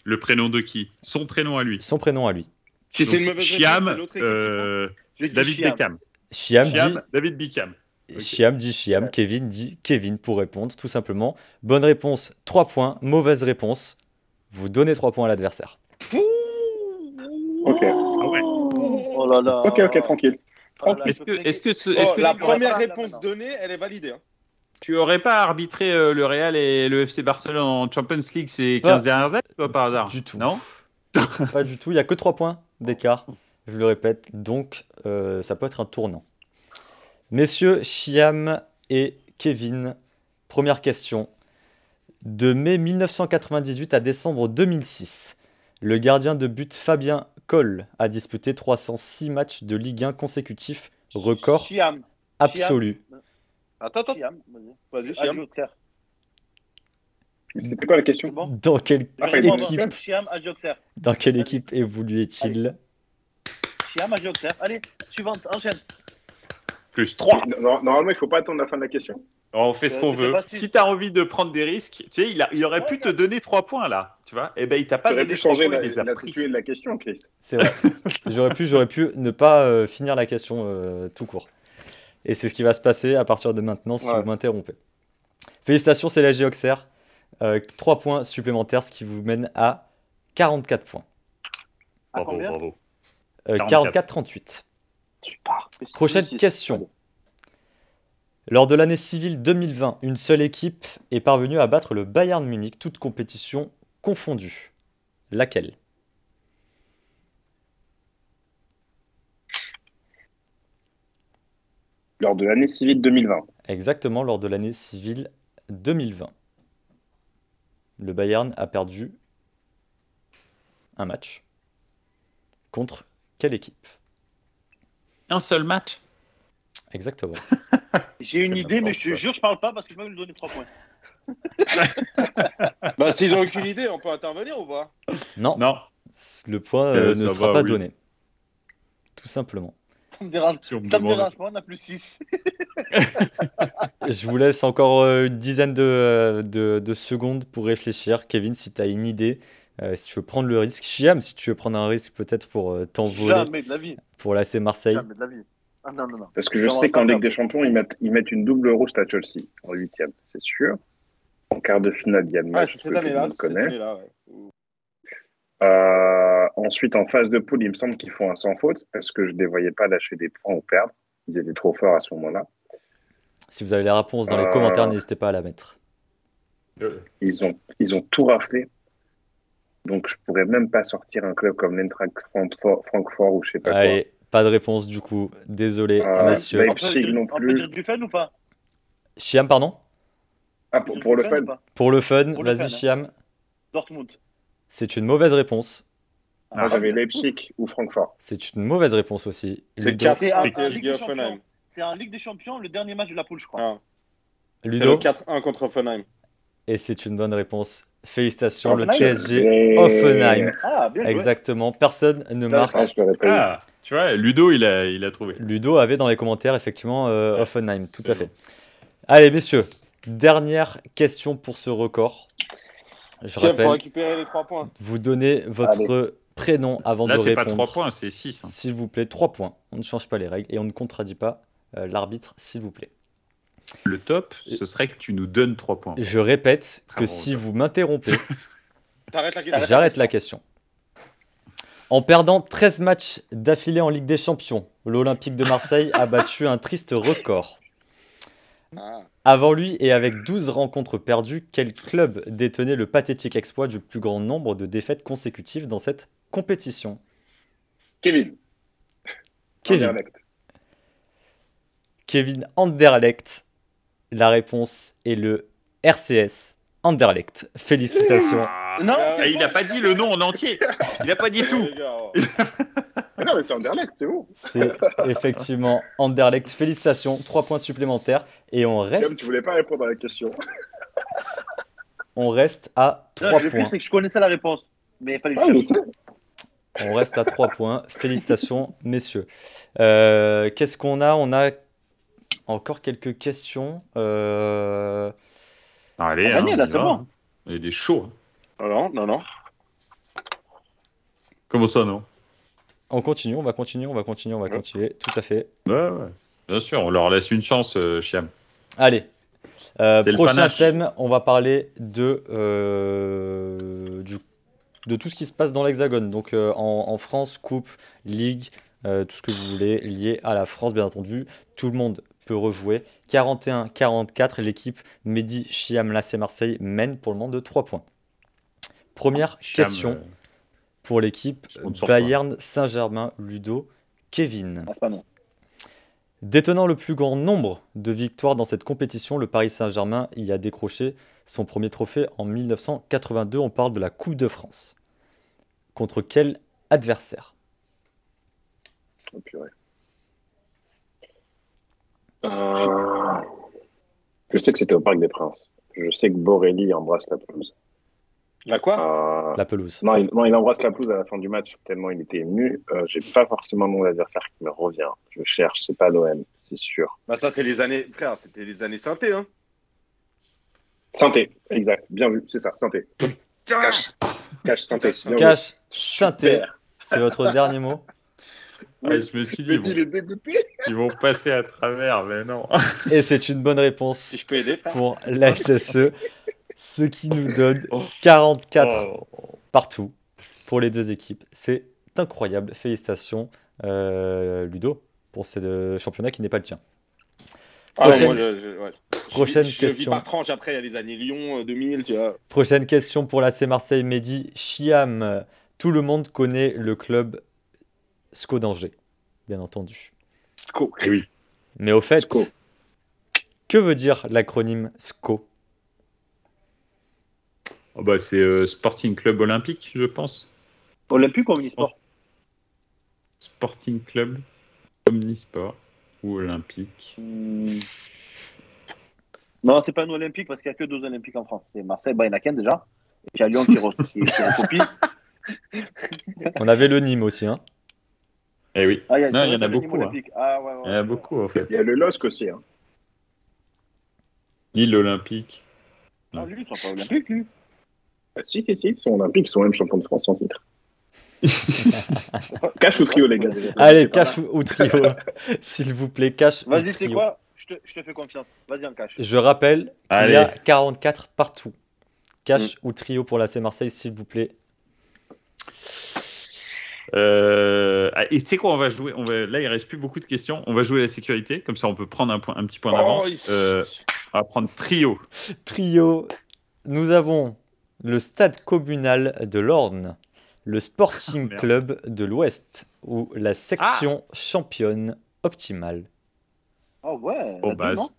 Le prénom de qui? Son prénom à lui. son prénom à lui. Si c'est Donc, une mauvaise réponse, Chiam, c'est l'autre équipe qui prend. Je dis David Chiam. Beckham. Chiam Chiam, David Beckham. Ok. Chiam dit Chiam, Ouais. Kevin dit Kevin pour répondre, tout simplement. Bonne réponse, 3 points. Mauvaise réponse, vous donnez 3 points à l'adversaire. Ok. Ah ouais. Oh là là. Ok, tranquille. Oh là, Est-ce je que, peux est-ce que, ce- Oh, est-ce que la tu première là, réponse maintenant. donnée, elle est validée. Hein. tu aurais pas arbitré le Real et le FC Barcelone en Champions League ces Pas 15 dernières années, toi, par hasard? Du tout. Non? Pas du tout, il n'y a que 3 points d'écart, je le répète, donc ça peut être un tournant. Messieurs, Chiam et Kevin, première question. De mai 1998 à décembre 2006, le gardien de but Fabien Coll a disputé 306 matchs de Ligue 1 consécutifs, record Chiam. absolu. Attends. Chiam. Vas-y. Vas-y, Chiam. Adjoxer. Mais c'était quoi la question? C'est bon. Dans quelle Réponds, équipe, Chiam, Adjoxer. dans quelle équipe évoluait-il? Chiam, Adjoxer. Allez, suivante, enchaîne. Plus 3. Normalement, il faut pas attendre la fin de la question. On fait ce qu'on C'était veut. facile. Si tu as envie de prendre des risques, tu sais, il aurait pu te donner 3 points là, tu vois. Et ben il t'a pas Tu aurais donné pu 3 changer points, il les a pris. l'intitulé de la question, Chris. C'est vrai. J'aurais pu ne pas finir la question tout court. Et c'est ce qui va se passer à partir de maintenant si Ouais. vous m'interrompez. Félicitations, c'est la Auxerre. 3 points supplémentaires, ce qui vous mène à 44 points. À Bravo, combien bravo. 44-38. Super. Prochaine question. Lors de l'année civile 2020, une seule équipe est parvenue à battre le Bayern Munich, toutes compétitions confondues. Laquelle? Lors de l'année civile 2020. Exactement, lors de l'année civile 2020. Le Bayern a perdu un match. Contre quelle équipe? Un seul match. Exactement. J'ai une C'est idée, mais n'importe je te quoi. jure, je parle pas parce que je vais lui donner 3 points. Bah, si j'ai aucune idée, on peut intervenir ou pas? Non, Non. le point ne ça sera va, pas oui. donné. Tout simplement. me dérange. Si on me Ça me demande. dérange pas, on a plus 6. Je vous laisse encore une dizaine de secondes pour réfléchir. Kevin, si tu as une idée, si tu veux prendre le risque. Chiam, si tu veux prendre un risque peut-être pour t'envoler Jamais de la vie. pour l'AC Marseille. Jamais de la vie. Ah non, non, non. Parce que je Comment sais qu'en ça, Ligue des Champions, ils mettent une double rouste à Chelsea en 8e, c'est sûr. En quart de finale, il y a le Ouais, match c'est que cette tout le année-là. monde Cette connaît. année-là, ouais. Ensuite, en phase de poule, il me semble qu'ils font un sans faute parce que je ne les voyais pas lâcher des points ou perdre. Ils étaient trop forts à ce moment-là. Si vous avez la réponse dans les Euh, commentaires, n'hésitez pas à la mettre. Ils ont tout raflé. Donc, je pourrais même pas sortir un club comme l'Eintracht Francfort ou je sais pas Allez, pas de réponse du coup. Désolé, messieurs. Leipzig non On peut plus. dire du fun ou pas? Chiam, pardon? Ah, On peut dire pour du le fun. ou pas Pour le fun, Pour le vas-y fun, hein. Chiam. Dortmund. C'est une mauvaise réponse. Moi, j'avais Leipzig ou Francfort. C'est une mauvaise réponse aussi. C'est Ludo. 4 C'est en PSG Ligue des Offenheim. Champions. C'est en Ligue des Champions, le dernier match de la poule, je crois. Ah, c'est le Ludo. 4-1 contre Offenheim. Et c'est une bonne réponse. Félicitations, le Offenheim. PSG Offenheim. Ah, bien joué. Exactement. Personne ne marque. Ah, je l'aurais pas eu. Ah, tu vois, Ludo, il a trouvé. Ludo avait dans les commentaires effectivement Offenheim, tout à fait. Allez messieurs, dernière question pour ce record. Je Tiens, pour rappelle, récupérer les 3 points. vous donnez votre prénom avant Là, de c'est pas répondre. 3 points, c'est 6. S'il vous plaît, 3 points. On ne change pas les règles et on ne contredit pas l'arbitre, s'il vous plaît. Le top, ce serait que tu nous donnes 3 points. Je répète Très que bon, si ça. vous m'interrompez, T'arrêtes la question. j'arrête la question. En perdant 13 matchs d'affilée en Ligue des Champions, l'Olympique de Marseille a battu un triste record. Ah. Avant lui et avec 12 rencontres perdues, quel club détenait le pathétique exploit du plus grand nombre de défaites consécutives dans cette compétition? Kevin. Kevin. Anderlecht. Kevin Anderlecht. La réponse est le RCS Anderlecht. Félicitations. Non, Ah, c'est il bon. n'a pas dit le nom en entier. Il n'a pas dit tout. Les gars, oh. Mais non, mais c'est Anderlecht, c'est bon. C'est effectivement Anderlecht. Félicitations. 3 points supplémentaires. Et on Comme reste, tu voulais pas répondre à la question. on reste à Non, 3 le pire, points. c'est que je connaissais la réponse. Mais il fallait que Ah, je je sais. On reste à 3 points. Félicitations, messieurs. Qu'est-ce qu'on a? On a encore quelques questions. Allez, On a gagné, là, on y c'est va. bon. Il est chaud. Non, non, non. Comment ça, non? On continue, on va continuer. Tout à fait. Ouais. Bien sûr, on leur laisse une chance, Chiam. Allez. C'est le Prochain panache. thème, on va parler de tout ce qui se passe dans l'Hexagone. Donc en France, Coupe, Ligue, tout ce que vous voulez lié à la France, bien entendu. Tout le monde peut rejouer. 41-44, l'équipe Mehdi Chiam l'AC Marseille mène pour le moment de 3 points. Première Chiam, question pour l'équipe sponsor, Bayern Saint-Germain, Ludo, Kevin. Ah, c'est pas non. Détenant le plus grand nombre de victoires dans cette compétition, le Paris Saint-Germain y a décroché son premier trophée en 1982. On parle de la Coupe de France. Contre quel adversaire? Oh, purée. Je sais que c'était au Parc des Princes. Je sais que Borelli embrasse la pelouse. La quoi? La pelouse. Non, il embrasse la pelouse à la fin du match tellement il était ému. J'ai pas forcément le nom de l'adversaire qui me revient. Je cherche, c'est pas l'OM, c'est sûr. Bah ça, c'est les années... Frère, c'était les années synthé, hein. Santé, exact, bien vu, c'est ça, Santé. Cash, Santé. bien vu. Cash Synthé, Super. c'est votre dernier mot. Ouais, je me suis dit, Mais il est dégoûté. ils vont passer à travers, mais non. Et c'est une bonne réponse Si je peux aider, frère. pour la SSE, ce qui nous donne 44 Oh. partout pour les deux équipes. C'est incroyable. Félicitations, Ludo, pour ce championnat qui n'est pas le tien. Ah, Prochaine- moi, ouais. prochaine Je vis question. par tranche, après, il y a les années Lyon, 2000, tu vois. Prochaine question pour l'AC Marseille, Mehdi Chiam. Tout le monde connaît le club SCO d'Angers, bien entendu. Oui. Mais au fait, SCO. que veut dire l'acronyme SCO? Oh, bah, c'est Sporting Club Olympique, je pense. Olympique ou Omnisport? Sporting Club Omnisport ou Olympique. Non, c'est pas un Olympique parce qu'il n'y a que 2 Olympiques en France. C'est Marseille, bah, il y en a qu'un déjà. Et puis il y a Lyon qui recopie. On avait le Nîmes aussi. Hein. Eh oui. Ah, Non, il y en a le Nîmes beaucoup. Hein. Olympique. Ah, ouais, Il y en a beaucoup, en fait. Il y a le LOSC aussi. Hein. Lille Olympique. Ah, lui, ils sont pas olympiques, lui. Ah, si, ils sont olympiques, ils sont même champions de France en titre. Cash ou trio, les gars déjà. Allez, c'est pas cash ou trio, s'il vous plaît, cash ou Vas-y, c'est trio. quoi? Je te fais confiance. Vas-y, en cash. Je rappelle qu'il y Allez. a 44 partout. Cash ou trio pour l'AC Marseille, s'il vous plaît. Et tu sais quoi, on va jouer. Là, il reste plus beaucoup de questions. On va jouer la sécurité, comme ça, on peut prendre un petit point d'avance. On va prendre trio. Trio, nous avons le stade communal de l'Orne, le Sporting Merde. Club de l'Ouest ou la section championne optimale. Oh, ouais. Bon, la bah, deux, non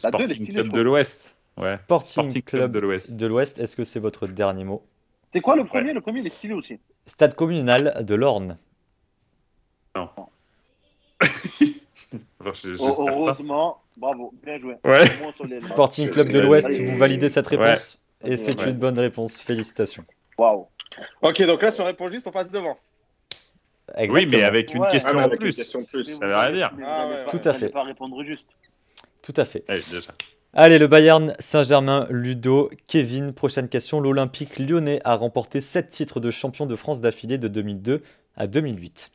La deux, elle est Sporting stylée, Club je de trouve. l'Ouest. Ouais. Sporting Club de l'Ouest. de l'Ouest, est-ce que c'est votre dernier mot? C'est quoi le premier? Le premier, il est stylé aussi. Stade communal de l'Orne. Enfin, j'espère pas. Heureusement, bravo, bien joué. Ouais. Au moins, on se l'est. Sporting Club de Allez. l'Ouest, vous validez cette Ouais. réponse? Et c'est Ouais. une bonne réponse, félicitations. Waouh. Ok, donc là, si on répond juste, on passe devant. Oui, mais Exactement. avec une Ouais. question Ah, mais en avec une plus. question de plus. Ça veut rien dire. Mais Ah, vous allez ouais, pas- tout à vous allez fait. pas répondre juste. Tout à fait. Allez, déjà. Allez, le Bayern Saint-Germain, Ludo, Kevin, prochaine question. L'Olympique lyonnais a remporté 7 titres de champion de France d'affilée de 2002 à 2008.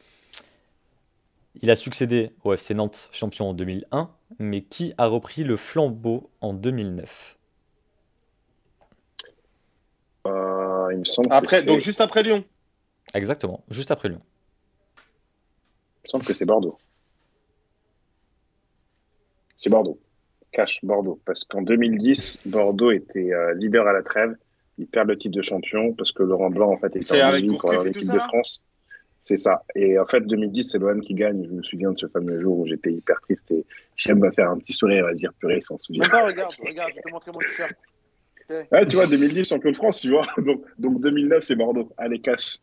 Il a succédé au FC Nantes, champion en 2001, mais qui a repris le flambeau en 2009? Il me semble Après, que donc c'est- juste après Lyon. Exactement, juste après Lyon. il me semble que c'est Bordeaux. C'est Bordeaux. Cash, Bordeaux. Parce qu'en 2010, Bordeaux était leader à la trêve. Ils perdent le titre de champion parce que Laurent Blanc, en fait, était C'est en avec ligne pour avoir Gourcuff et tout l'équipe ça, de là France. C'est ça. Et en fait, 2010, c'est l'OM qui gagne. Je me souviens de ce fameux jour où j'étais hyper triste et Chiem va faire un petit sourire et va se dire purée, il s'en souvient. Même pas, regarde, je vais te montrer mon t-shirt. Ouais, tu vois, 2010, champion de France, tu vois. Donc 2009, c'est Bordeaux. Allez, cash.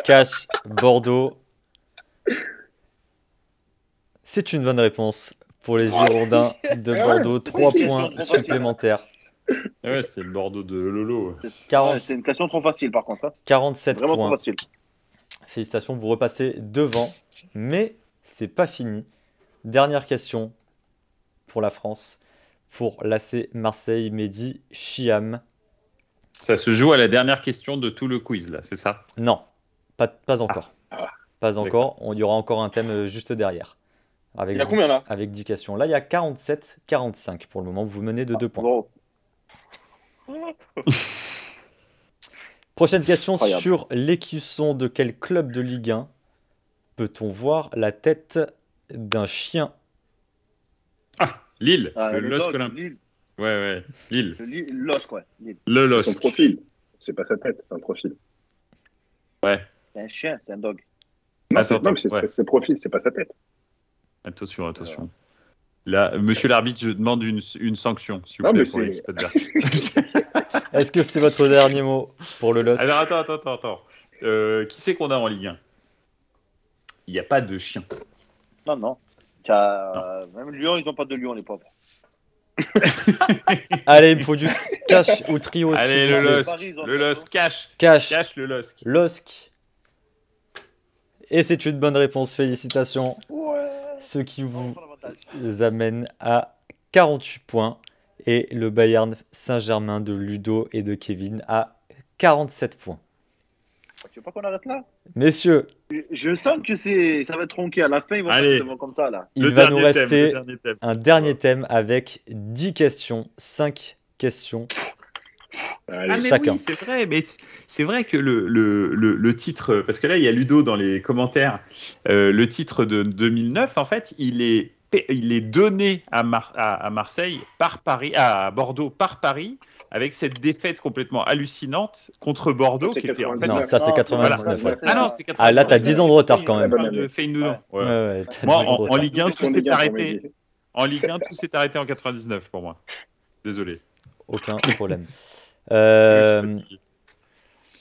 Cash, Bordeaux. C'est une bonne réponse pour les Girondins de Bordeaux. 3 points supplémentaires. Ah ouais, c'était le Bordeaux de Lolo. 40 Ouais, c'est une question trop facile, par contre. Hein. 47 Vraiment points. trop facile. Félicitations, vous repassez devant, mais c'est pas fini. Dernière question pour la France, pour l'AC Marseille, Mehdi Chiam. Ça se joue à la dernière question de tout le quiz, là, c'est ça? Non, pas encore. Ah. Pas encore, il y aura encore un thème juste derrière. Avec Il y a combien là? avec 10 questions. Là, il y a 47-45 pour le moment, vous menez de 2 points. Gros. Prochaine question Incroyable. sur l'écusson de quel club de Ligue 1 peut-on voir la tête d'un chien? Lille, Ah, le LOSC dog, Olympique. Lille, Ouais, Lille. LOSC, ouais. Lille. Le C'est son LOSC. profil. C'est pas sa tête, c'est un profil. C'est un chien, c'est un dog. Non, Attends, non, mais c'est ouais. c'est profil, c'est pas sa tête. Attention. Là, monsieur l'arbitre, je demande une sanction, s'il vous Non, plaît, mais pour c'est- l'équipe adverse. Est-ce que c'est votre dernier mot pour le LOSC? Alors, attends. Qui c'est qu'on a en Ligue 1? Il n'y a pas de chien. Non. Même Lyon, ils n'ont pas de Lyon, les pauvres. Allez, il me faut du cash ou trio. Allez, s'il le vous plaît. LOSC. Paris, ils ont Le pas, LOSC, cash. Cash, Cash le LOSC. LOSC. Et c'est une bonne réponse, félicitations. Ouais. Ce qui vous On prend l'avantage. amène à 48 points. Et le Bayern Saint-Germain de Ludo et de Kevin à 47 points. Tu veux pas qu'on arrête là? Messieurs, Je sens que ça va être tronqué. À la fin, ils vont Allez. faire comme ça, là. il Le va nous dernier thème, rester le dernier thème. un dernier thème avec 10 questions, 5 questions. Allez. Ah mais chacun. oui, c'est vrai, mais c'est vrai que le titre, parce que là il y a Ludo dans les commentaires, le titre de 2009 en fait, il est donné à Marseille par Paris, à Bordeaux par Paris, avec cette défaite complètement hallucinante contre Bordeaux C'est qui était en fait. 99. Non, ça c'est Non, 99. voilà. ouais. Ah non, c'était 99. Ah là, t'as 10 ans de retard quand On même. parle de Feyenoord. Ouais, Ouais. ouais, t'as Moi, 10 ans de en retard. Ligue 1, tout Son s'est Ligue 1 pour arrêté. Mehdi. En Ligue 1, tout s'est arrêté en 99 pour moi. Désolé. Aucun problème. Je suis fatigué.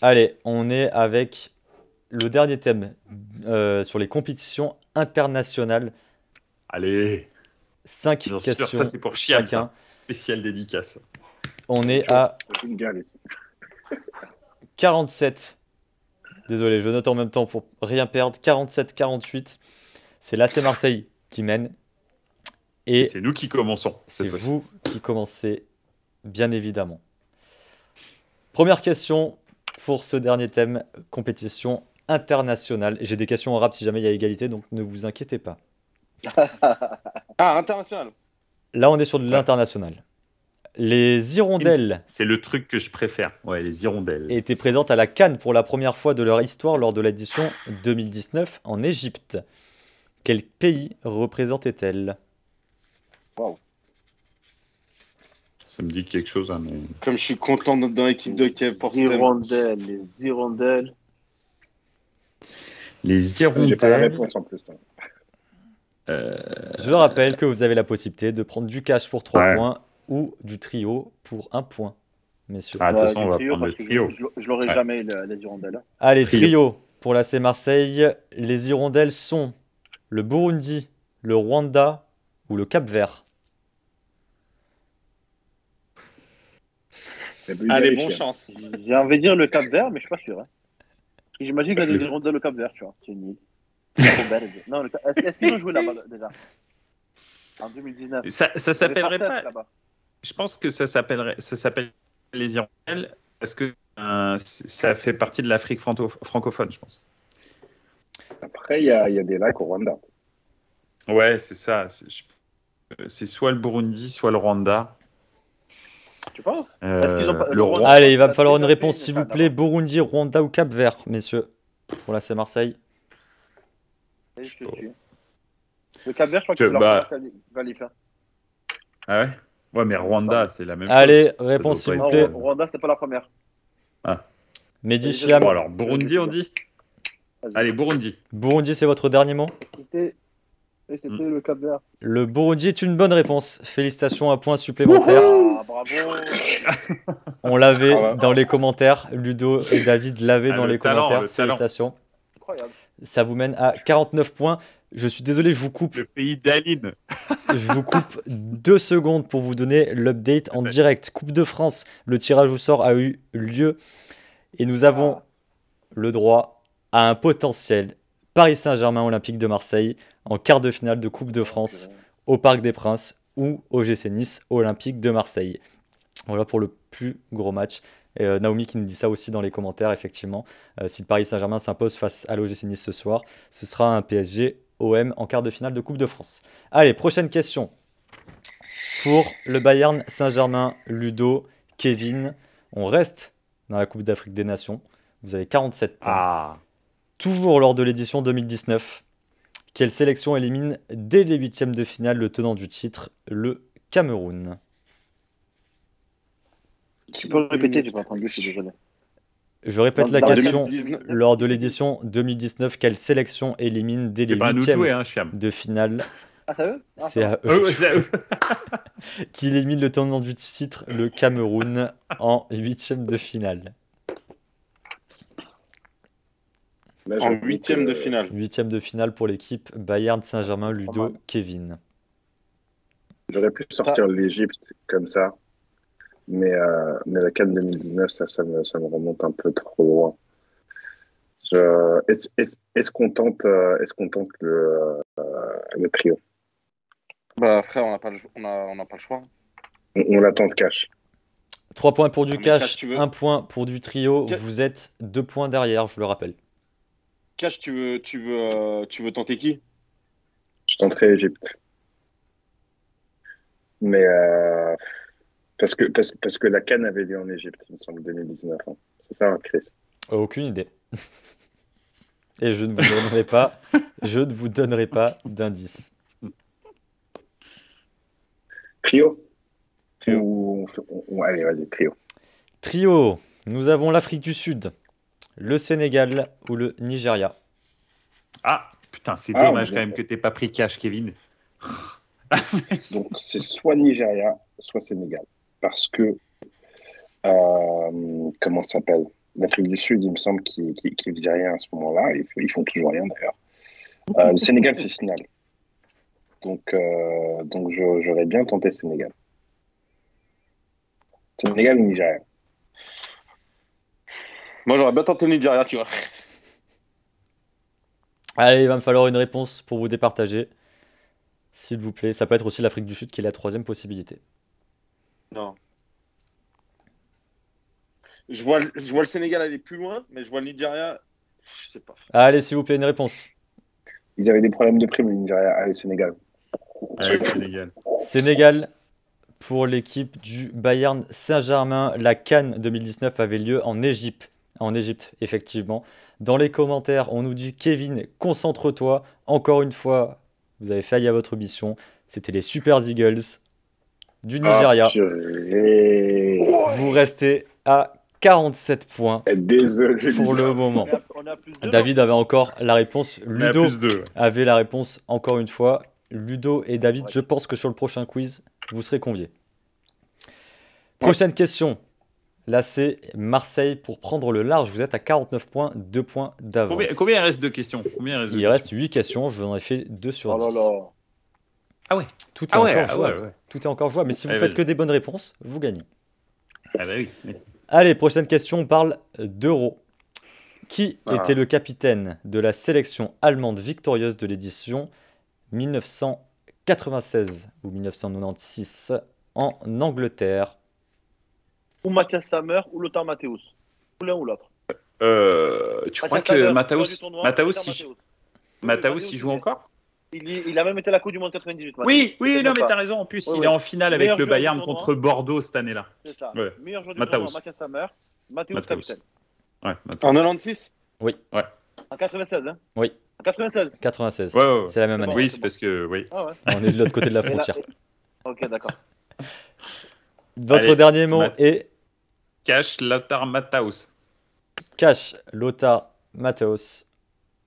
Allez, on est avec le dernier thème sur les compétitions internationales. Allez, 5 bien sûr, questions ça c'est pour Chiam, chacun. ça. Spécial dédicace. On est à C'est une galère. 47. Désolé, je note en même temps pour rien perdre. 47-48. C'est l'AC Marseille qui mène. Et Et c'est nous qui commençons c'est cette fois-ci. vous qui commencez, bien évidemment. Première question pour ce dernier thème, compétition internationale. J'ai des questions en rap si jamais il y a égalité, donc ne vous inquiétez pas. Ah, international. Là, on est sur de l'international. Les Hirondelles C'est le truc que je préfère. Ouais, les hirondelles. étaient présentes à la CAN pour la première fois de leur histoire lors de l'édition 2019 en Égypte. Quel pays représentait-elle? Ça me dit quelque chose, hein, mais... Comme je suis content d'être dans l'équipe de Kev pour Stem. Les hirondelles. Les J'ai pas la hirondelles. réponse en plus. Hein. Je rappelle que vous avez la possibilité de prendre du cash pour 3 Ouais. points ou du trio pour 1 point, messieurs. Ah, de toute façon, du on va trio, prendre le parce que trio. Je l'aurais Ouais. jamais, les hirondelles. Allez, Trio. trio pour l'AC Marseille. Les Hirondelles sont le Burundi, le Rwanda ou le Cap-Vert. Allez, bonne chance. J'ai envie de dire le Cap Vert, mais je suis pas sûr. Hein. J'imagine qu'il y a des hirondelles au Cap Vert, tu vois. C'est une île. Trop belle. Non, est-ce qu'ils ont joué là-bas déjà? En 2019. Ça Il y avait s'appellerait Fortes pas. là-bas. Je pense que ça s'appelle les hirondelles parce que ça fait partie de l'Afrique francophone, je pense. Après, il y a des lacs au Rwanda. Ouais, c'est ça. C'est soit le Burundi, soit le Rwanda. Tu penses? Est-ce qu'ils ont pas- le Rwanda. Allez, il va me falloir une c'est réponse, tapé, s'il mais vous ça, plaît. d'abord. Burundi, Rwanda ou Cap-Vert, messieurs, pour l'AC Marseille. Et je te suis. Le Cap Vert, je crois que Que- c'est leur bah- première qualif. Hein. Ah ouais. Ouais, mais Rwanda, c'est la même Allez, chose. Ça réponse, doit s'il pas vous être- plaît. Rwanda, c'est pas la première. Mehdi Je- Chiam, Bon, alors, Burundi, on dit. Vas-y. Allez, Burundi. Burundi, c'est votre dernier mot? C'était le Cap Vert. Le Burundi est une bonne réponse. Félicitations, un point supplémentaire. Ah, bravo. On l'avait Ah ouais. dans les commentaires. Ludo et David l'avaient Ah, dans le les talent, commentaires. le talent. Félicitations. Incroyable. Ça vous mène à 49 points. Je suis désolé, je vous coupe. Le pays d'Aline. Je vous coupe 2 secondes pour vous donner l'update en Parfait. direct. Coupe de France, le tirage au sort a eu lieu et nous avons le droit à un potentiel Paris Saint-Germain Olympique de Marseille en quart de finale de Coupe de France au Parc des Princes ou au GC Nice Olympique de Marseille. Voilà pour le plus gros match. Et, Naomi qui nous dit ça aussi dans les commentaires, effectivement. Si le Paris Saint-Germain s'impose face à l'OGC Nice ce soir, ce sera un PSG OM en quart de finale de Coupe de France. Allez, prochaine question. Pour le Bayern Saint-Germain, Ludo, Kevin, on reste dans la Coupe d'Afrique des Nations. Vous avez 47 points. Ah. Toujours lors de l'édition 2019, quelle sélection élimine dès les huitièmes de finale le tenant du titre, le Cameroun? Tu peux répéter, j'ai pas entendu, je suis désolé. Je répète la Dans question. 2019. Lors de l'édition 2019, quelle sélection élimine dès les C'est pas à nous de huitièmes jouer, hein, Chiam. de finale? Ah, ça veut? C'est à eux. Ouais, c'est à eux. Qui élimine le tenant du titre, le Cameroun, en huitième de finale. Là, En j'avoue huitième que- de finale. Huitième de finale pour l'équipe Bayern Saint-Germain, Ludo, mal. Kevin. J'aurais pu sortir l'Égypte comme ça, mais la CAN 2019, ça me remonte un peu trop loin. Est-ce qu'on tente le trio? Bah, frère, on n'a pas, on n'a pas le choix. On la tente cash. 3 points pour du Ah, mais cash, cash, tu veux 1 point pour du trio. Ca- Vous êtes 2 points derrière, je le rappelle. Cash, tu veux tenter qui? Je tenterai Égypte. Mais parce que la CAN avait lieu en Égypte, il me semble, 2019. Hein. C'est ça, Chris? Aucune idée. Et je ne vous donnerai pas d'indice. Trio? Allez, vas-y, trio. Trio, nous avons l'Afrique du Sud, le Sénégal ou le Nigeria. Ah, putain, c'est Ah, dommage on quand est- même que t'aies pas pris cash, Kevin. Donc, c'est soit Nigeria, soit Sénégal. Parce que, comment ça s'appelle? L'Afrique du Sud, il me semble qu'ils faisaient rien à ce moment-là. Ils font toujours rien, d'ailleurs. Le Sénégal fait finale. Donc j'aurais bien tenté Sénégal. Sénégal ou Nigeria? Moi, j'aurais bien tenté le Nigeria, tu vois. Allez, il va me falloir une réponse pour vous départager. S'il vous plaît. Ça peut être aussi l'Afrique du Sud qui est la troisième possibilité. Non. Je vois le Sénégal aller plus loin, mais je vois le Nigeria. Je sais pas. Allez, s'il vous plaît, une réponse. Ils avaient des problèmes de prime, le Nigeria. Allez, Sénégal. Allez, Sénégal. Sénégal, pour l'équipe du Bayern Saint-Germain. La CAN 2019 avait lieu en Égypte. En Égypte, effectivement. Dans les commentaires, on nous dit Kevin, concentre-toi. Encore une fois, vous avez failli à votre mission. C'était les Super Eagles du Nigeria. Vous restez à 47 points Désolé. pour le moment. On a plus de David avait encore la réponse. On est à Ludo plus 2. avait la réponse encore une fois. Ludo et David, Ouais. je pense que sur le prochain quiz, vous serez conviés. Prochaine question. Là, c'est Marseille pour prendre le large. Vous êtes à 49 points, 2 points d'avance. Combien il reste de questions? Combien il reste de Il questions reste 8 questions. Je vous en ai fait 2 sur Oh 10. là là. Ah ouais. Tout est encore ah jouable. ouais, ouais. Tout est encore jouable. Mais si vous Allez, faites vas-y. que des bonnes réponses, vous gagnez. Ah bah oui. Allez, prochaine question. On parle d'Euro. Qui Ah. était le capitaine de la sélection allemande victorieuse de l'édition 1996 ou 1996 en Angleterre? Ou Mathias Sammer ou Lothar Matthäus. Ou l'un ou l'autre. Tu crois Mathias Sammer, que joueur du tournoi, Lothar Matthäus, il joue encore? Il a même été à la Coupe du Monde 98. Oui, Matthäus. non, mais pas. t'as raison. En plus, Oui, il oui. est en finale avec Meilleur le joueur du Bayern tournoi. contre Bordeaux cette année-là. C'est ça. Ouais. Meilleur joueur du Matthäus. tournoi, Mathias Sammer. Matthäus Matthäus. capitaine. Ouais, En 96? En 96, hein Oui. En 96. 96. Ouais. C'est la même année. Oui, c'est parce que oui. Ah ouais. On est de l'autre côté de la Et là- frontière. Ok, d'accord. Votre Allez, dernier mot Matt. est Cash Lothar Matthäus. Cash, Lothar, Matthäus.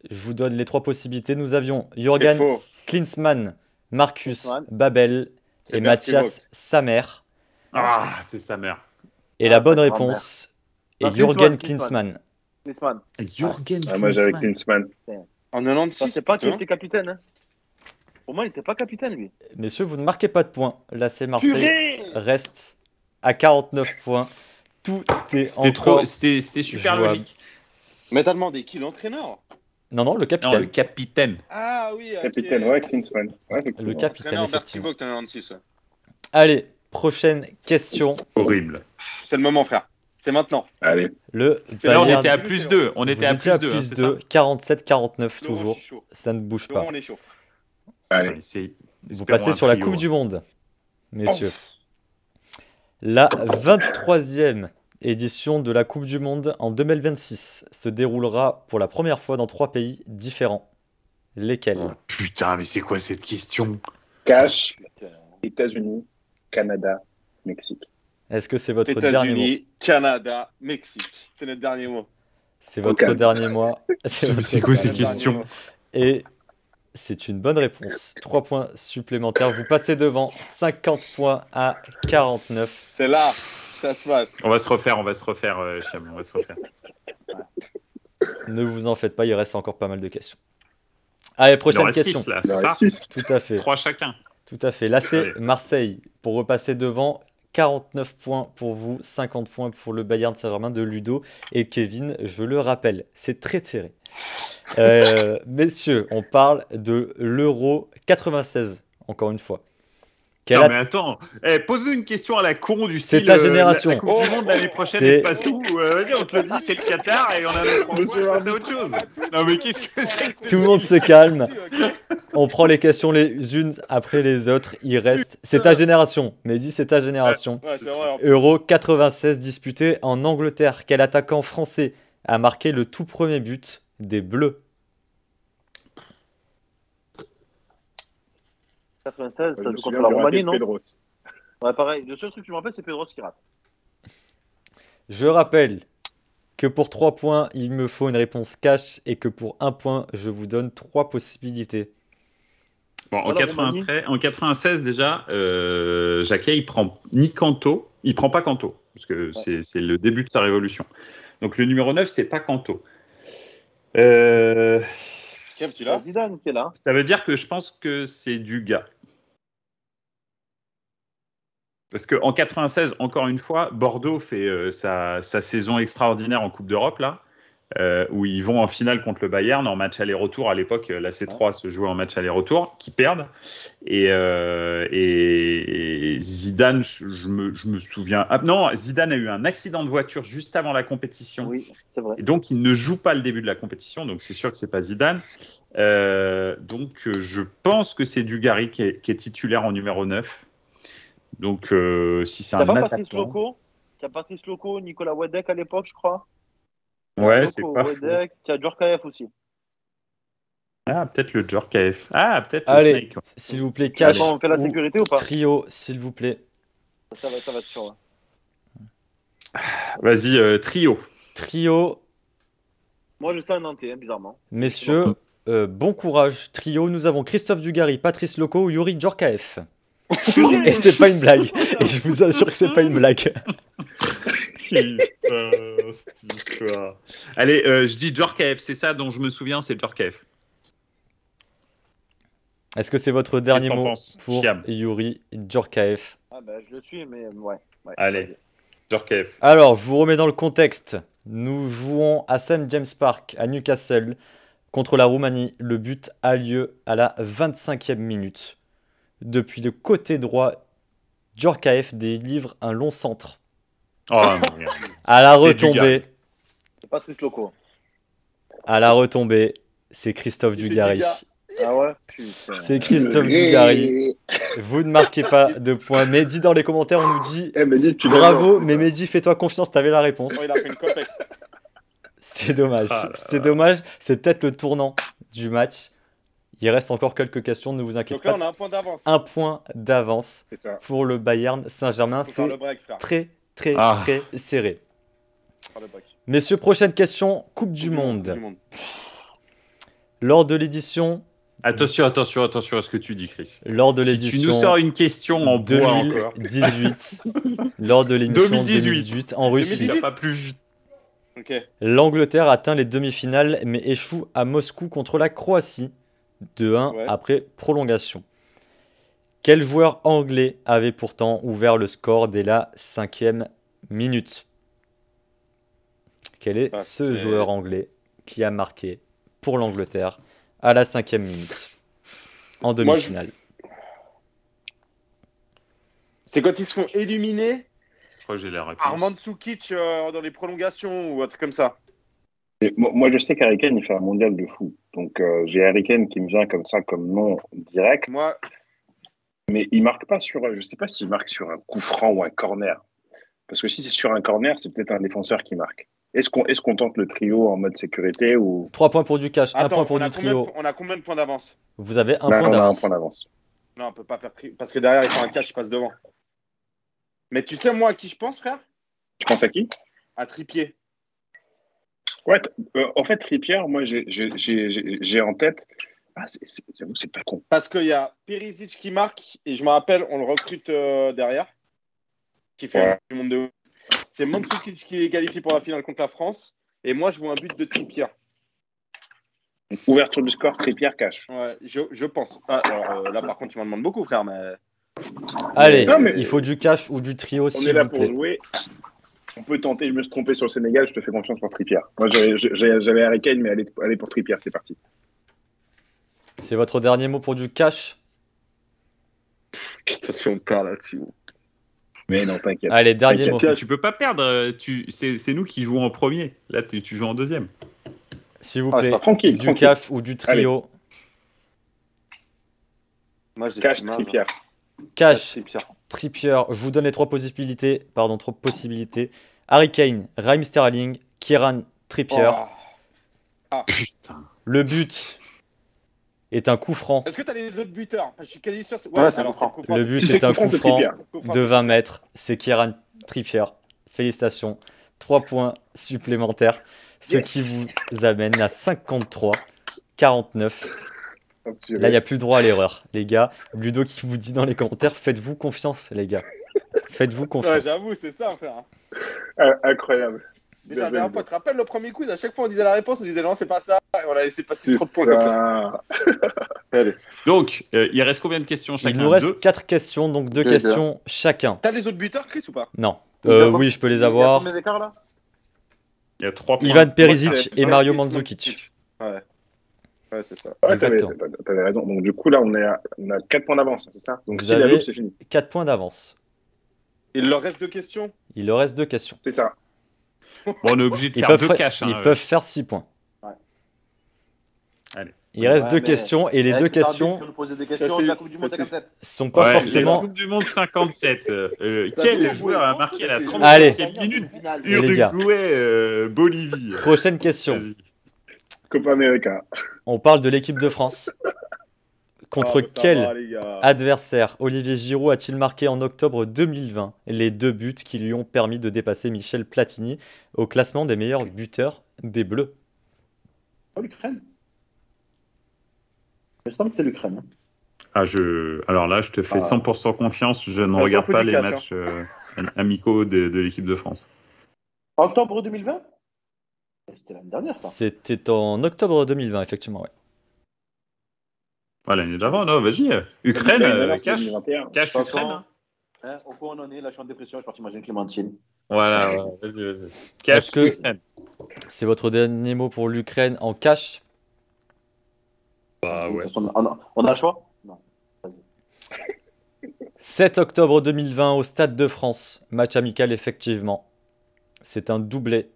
Je vous donne les 3 possibilités. Nous avions C'est Jürgen faux. Klinsmann, Marcus Klinsmann. Babel C'est et Bert Mathias Vogt. Samer. Ah, c'est sa mère. Et la bonne c'est réponse est Non, Jürgen Klinsmann. Klinsmann. Klinsmann. Jürgen Ah, moi, j'avais Klinsmann. Klinsmann. En Je 96? sais pas qui putain. était capitaine. Hein. Pour moi, il n'était pas capitaine, lui. Messieurs, vous ne marquez pas de points. Là, c'est Marseille. Purée. Reste à 49 points. Tout est C'était encore... trop, c'était super jouable. logique. Mais t'as demandé qui? L'entraîneur? Non, le Non, le capitaine. capitaine. Ah oui, ok. Capitaine, ouais, Klinsmann. Ouais, effectivement. Le capitaine, L'entraîneur Bert effectivement. Vogt en 96. Ouais. Allez, prochaine question. Horrible. C'est le moment, frère. C'est maintenant. Allez. Le Là, on Bayern... était à plus 2. On Vous était à étiez à plus 2. plus c'est 2, 47-49 Laurent, toujours. je suis chaud. Ça ne bouge pas. Laurent, on est chaud. ça Allez. Vous passez sur la Coupe du Monde, messieurs. La 23e édition de la Coupe du Monde en 2026 se déroulera pour la première fois dans 3 pays différents. Lesquels? Putain, mais c'est quoi cette question? Cash, États-Unis, Canada, Mexique. Est-ce que c'est votre dernier mot? États-Unis, Canada, Mexique. C'est notre dernier mot. C'est votre calme. dernier mot. C'est votre C'est quoi ces dernier mot. questions? Et c'est une bonne réponse. 3 points supplémentaires. Vous passez devant 50 points à 49. C'est là, ça se passe. On va se refaire, Cham, on va se refaire. Ne vous en faites pas, il reste encore pas mal de questions. Allez, Il en prochaine reste question. 6 là, Il en c'est ça? reste 6. Tout à fait. 3 chacun. Tout à fait. Là, c'est Allez. Marseille pour repasser devant. 49 points pour vous, 50 points pour le Bayern Saint-Germain de Ludo et Kevin, je le rappelle, c'est très serré. Messieurs, on parle de l'Euro 96, encore une fois. Quelle Non a- mais attends, pose-nous une question à la con du C'est style ta génération. La Coupe du Monde l'année prochaine, C'est- elle se passe où? Vas-y, on te le dit, c'est le Qatar et on a notre endroit, c'est autre chose. Non mais qu'est-ce que c'est que Tout le monde se calme. On prend les questions les unes après les autres. Il reste. C'est ta génération. Mehdi, c'est ta génération. Ouais, c'est vrai. Euro 96 disputé en Angleterre. Quel attaquant français a marqué le tout premier but des Bleus? 96, ça Je joue me contre souviens la du raté Roumanie, de non? Pedros. Ouais, pareil. Le seul truc que je me rappelle, c'est Pedros qui rate. Je rappelle que pour 3 points, il me faut une réponse cash et que pour 1 point, je vous donne 3 possibilités. Bon, en, Voilà, 93, en 96 déjà, Jacquet il prend ni Kanto, il prend pas Kanto parce que c'est le début de sa révolution. Donc le numéro 9 c'est pas Kanto. Kev, tu l'as? Zidane qui est là. Ça veut dire que je pense que c'est du gars. Parce qu'en 96, encore une fois, Bordeaux fait sa saison extraordinaire en Coupe d'Europe là. où ils vont en finale contre le Bayern en match aller-retour. À l'époque, la C3 se jouait en match aller-retour, qui perdent. Et Zidane, je me souviens. Ah, non, Zidane a eu un accident de voiture juste avant la compétition. Oui, c'est vrai. Et donc, il ne joue pas le début de la compétition. Donc, c'est sûr que c'est pas Zidane. Je pense que c'est Dugarry qui est titulaire en numéro 9. Donc, si c'est T'as un pas attaquant... Patrice Loco? T'as Patrice Loco, Nicolas Wedek à l'époque, je crois. Ouais, Loco, c'est pas faux. Wedek, t'as Djorkaeff aussi. Ah, peut-être le Djorkaeff. Ah, peut-être le Allez, Snake. s'il vous plaît, cash Attends, on fait la ou sécurité ou pas? trio, s'il vous plaît. Ça va être sûr. Ouais. Vas-y, trio. Trio, Moi, je sais un Nantais, hein, bizarrement. messieurs, bon courage. Trio, nous avons Christophe Dugarry, Patrice Loco ou Yuri Djorkaeff. Et c'est pas une blague. Et je vous assure que c'est pas une blague. Putain, cette histoire. Allez, je dis Djorkaeff, c'est ça dont je me souviens, c'est Djorkaeff. Est-ce que c'est votre dernier Qu'est-ce que t'en mot penses, pour Chiam? Yuri Djorkaeff? Ah, bah, je le suis, mais ouais. Allez, Djorkaeff. Alors, je vous remets dans le contexte. Nous jouons à St. James Park, à Newcastle, contre la Roumanie. Le but a lieu à la 25e minute. Depuis le côté droit, Djorkaeff délivre un long centre. Oh, merde. À la C'est retombée, Dugarry. C'est Patrice Loco. c'est Christophe C'est Dugarry. Dugarry. Ah ouais? Putain. C'est Christophe Dugarry. Vous ne marquez pas de points. Mehdi, dans les commentaires, on nous dit Mehdi, tu bravo, mais Mehdi, fais-toi confiance, t'avais la réponse. Oh, il a fait une copex. C'est dommage. Ah là C'est dommage. C'est peut-être le tournant du match. Il reste encore quelques questions, ne vous inquiétez Donc là, pas. on a un point d'avance. Un point d'avance C'est ça. pour le Bayern Saint-Germain. Faut faire C'est le break, frère. très, très, Ah. très serré. Faut faire le break. Messieurs, prochaine question. Coupe du Monde. Coupe du monde. Lors de l'édition... Attention à ce que tu dis, Chris. Lors de Si tu l'édition... nous sors une question en bois encore. 2018. Lors de l'émission 2018 en Russie. 2018. Il pas plus. Ok. L'Angleterre atteint les demi-finales mais échoue à Moscou contre la Croatie 2-1 Ouais. après prolongation. Quel joueur anglais avait pourtant ouvert le score dès la 5e minute? Quel est Ah, ce c'est- joueur anglais qui a marqué pour l'Angleterre à la 5e minute en Moi, demi-finale? C'est quand ils se font éliminer Je crois que j'ai la réponse. par Mandzukic dans les prolongations ou un truc comme ça. Et moi, je sais qu'Harry Kane, il fait un mondial de fou. Donc, j'ai Harry Kane qui me vient comme ça, comme nom direct. Moi, Mais il marque pas sur. Je sais pas s'il marque sur un coup franc ou un corner. Parce que si c'est sur un corner, c'est peut-être un défenseur qui marque. Est-ce qu'on tente le trio en mode sécurité ou. 3 points pour du cash, 1 attends, point pour on a du combien, trio. on a combien de points d'avance? Vous avez un Là, point on a un d'avance. point d'avance. Non, on peut pas faire trio. Parce que derrière, il faut un cash, je passe devant. Mais tu sais, moi, à qui je pense, frère? Tu penses à qui? À Trippier. Ouais, en fait, Trippier, moi, j'ai en tête. Ah, j'avoue, c'est pas con. Parce qu'il y a Perisic qui marque, et je me rappelle, on le recrute derrière, qui fait Ouais. du monde de ouf. C'est Mandzukic qui est qualifié pour la finale contre la France, et moi, je vois un but de Trippier. Ouverture du score, Trippier cash. Ouais, je pense. Ah, alors là, par contre, tu m'en demandes beaucoup, frère, mais. Allez, Non, mais- il faut du cash ou du trio On s'il est là vous pour plaît. jouer. On peut tenter, je me suis trompé sur le Sénégal, je te fais confiance pour Trippier. Moi, j'avais Harry Kane, mais allez pour Trippier, c'est parti. C'est votre dernier mot pour du cash? Putain, si on perd là-dessus. Mais non, t'inquiète. Allez, dernier mot. Tu peux pas perdre. C'est nous qui jouons en premier. Là, tu joues en deuxième. S'il vous Ah, c'est plaît, pas tranquille. du cash ou du trio. Moi, je dis Cash, Trippier. Trippier. Cash, Trippier. Trippier. Je vous donne les trois possibilités. Pardon, trois possibilités. Harry Kane, Raheem Sterling, Kieran Trippier. Oh. Putain. Le but est un coup franc. Est-ce que t'as les autres buteurs? Je suis quasi sûr. Ouais, c'est alors coup franc. coup franc. Le but Si c'est est un coup franc, coup c'est franc Trippier. Coup franc. de 20 mètres. C'est Kieran Trippier. Félicitations. 3 points supplémentaires. Ce Yes. qui vous amène à 53-49. Hop, Là, il n'y a plus le droit à l'erreur, les gars. Ludo qui vous dit dans les commentaires, faites-vous confiance, les gars. Faites-vous Ouais, confiance. j'avoue, c'est ça, frère. Incroyable. Mais j'ai un dernier point. Tu te rappelles le premier quiz? À chaque fois, on disait la réponse, on disait non, c'est pas ça. Et on a laissé passer C'est trop de points comme ça. ça. Donc, il reste combien de questions chacun? Il nous reste Deux. 4 questions, donc 2 Deux, questions chacun. T'as les autres buteurs, Chris, ou pas? Non. Il y a Oui, je peux les Il y a avoir. combien d'écart là? Il y a 3 points. Ivan Moi, Perisic c'est et Mario Mandzukic. Mandzukic. Ouais. Ouais, c'est ça. Ouais, Exactement. t'avais raison. Donc, du coup, là, on a 4 points d'avance, c'est ça? Donc, Vous si la avez- loupe, c'est fini. 4 points d'avance. Il leur reste 2 questions. Il leur reste 2 questions. C'est ça. Bon, on est obligé de Ils faire peuvent, 2 caches. ils peuvent faire 6 points. Ouais. Allez. Il reste Ouais, 2 mais- questions et les Eh, 2 c'est tardif questions de nous poser des questions Ça, de la Coupe du c'est- Monde ça, 57. sont pas Ouais, la forcément. Coupe du Monde 57. Ça, Quel c'est joueur a joué. marqué à la C'est joué. 37e minute? Et les gars. Uruguay, Bolivie. Prochaine question. Vas-y. Copa América. On parle de l'équipe de France. Contre Ah, ça quel va, les gars. adversaire Olivier Giroud a-t-il marqué en octobre 2020 les 2 buts qui lui ont permis de dépasser Michel Platini au classement des meilleurs buteurs des Bleus? Oh, l'Ukraine. Il me semble que c'est l'Ukraine. Alors là, je te fais 100% confiance. Je ne Ah, regarde ça pas fait du les cash, matchs amicaux de l'équipe de France. Octobre 2020? C'était l'année dernière, ça. C'était en octobre 2020, effectivement. Ouais. Ouais, l'année d'avant, non, vas-y. Ukraine, L'année cash. 2021. Cash De toute Ukraine. façon, hein, au point où on en est, là, je suis en dépression, je suis parti manger une clémentine. Voilà, ouais, vas-y. Cash Est-ce que- Ukraine. C'est votre dernier mot pour l'Ukraine en cash? Bah De ouais. toute façon, on a le choix? Non. 7 octobre 2020 au Stade de France. Match amical, effectivement. C'est un doublé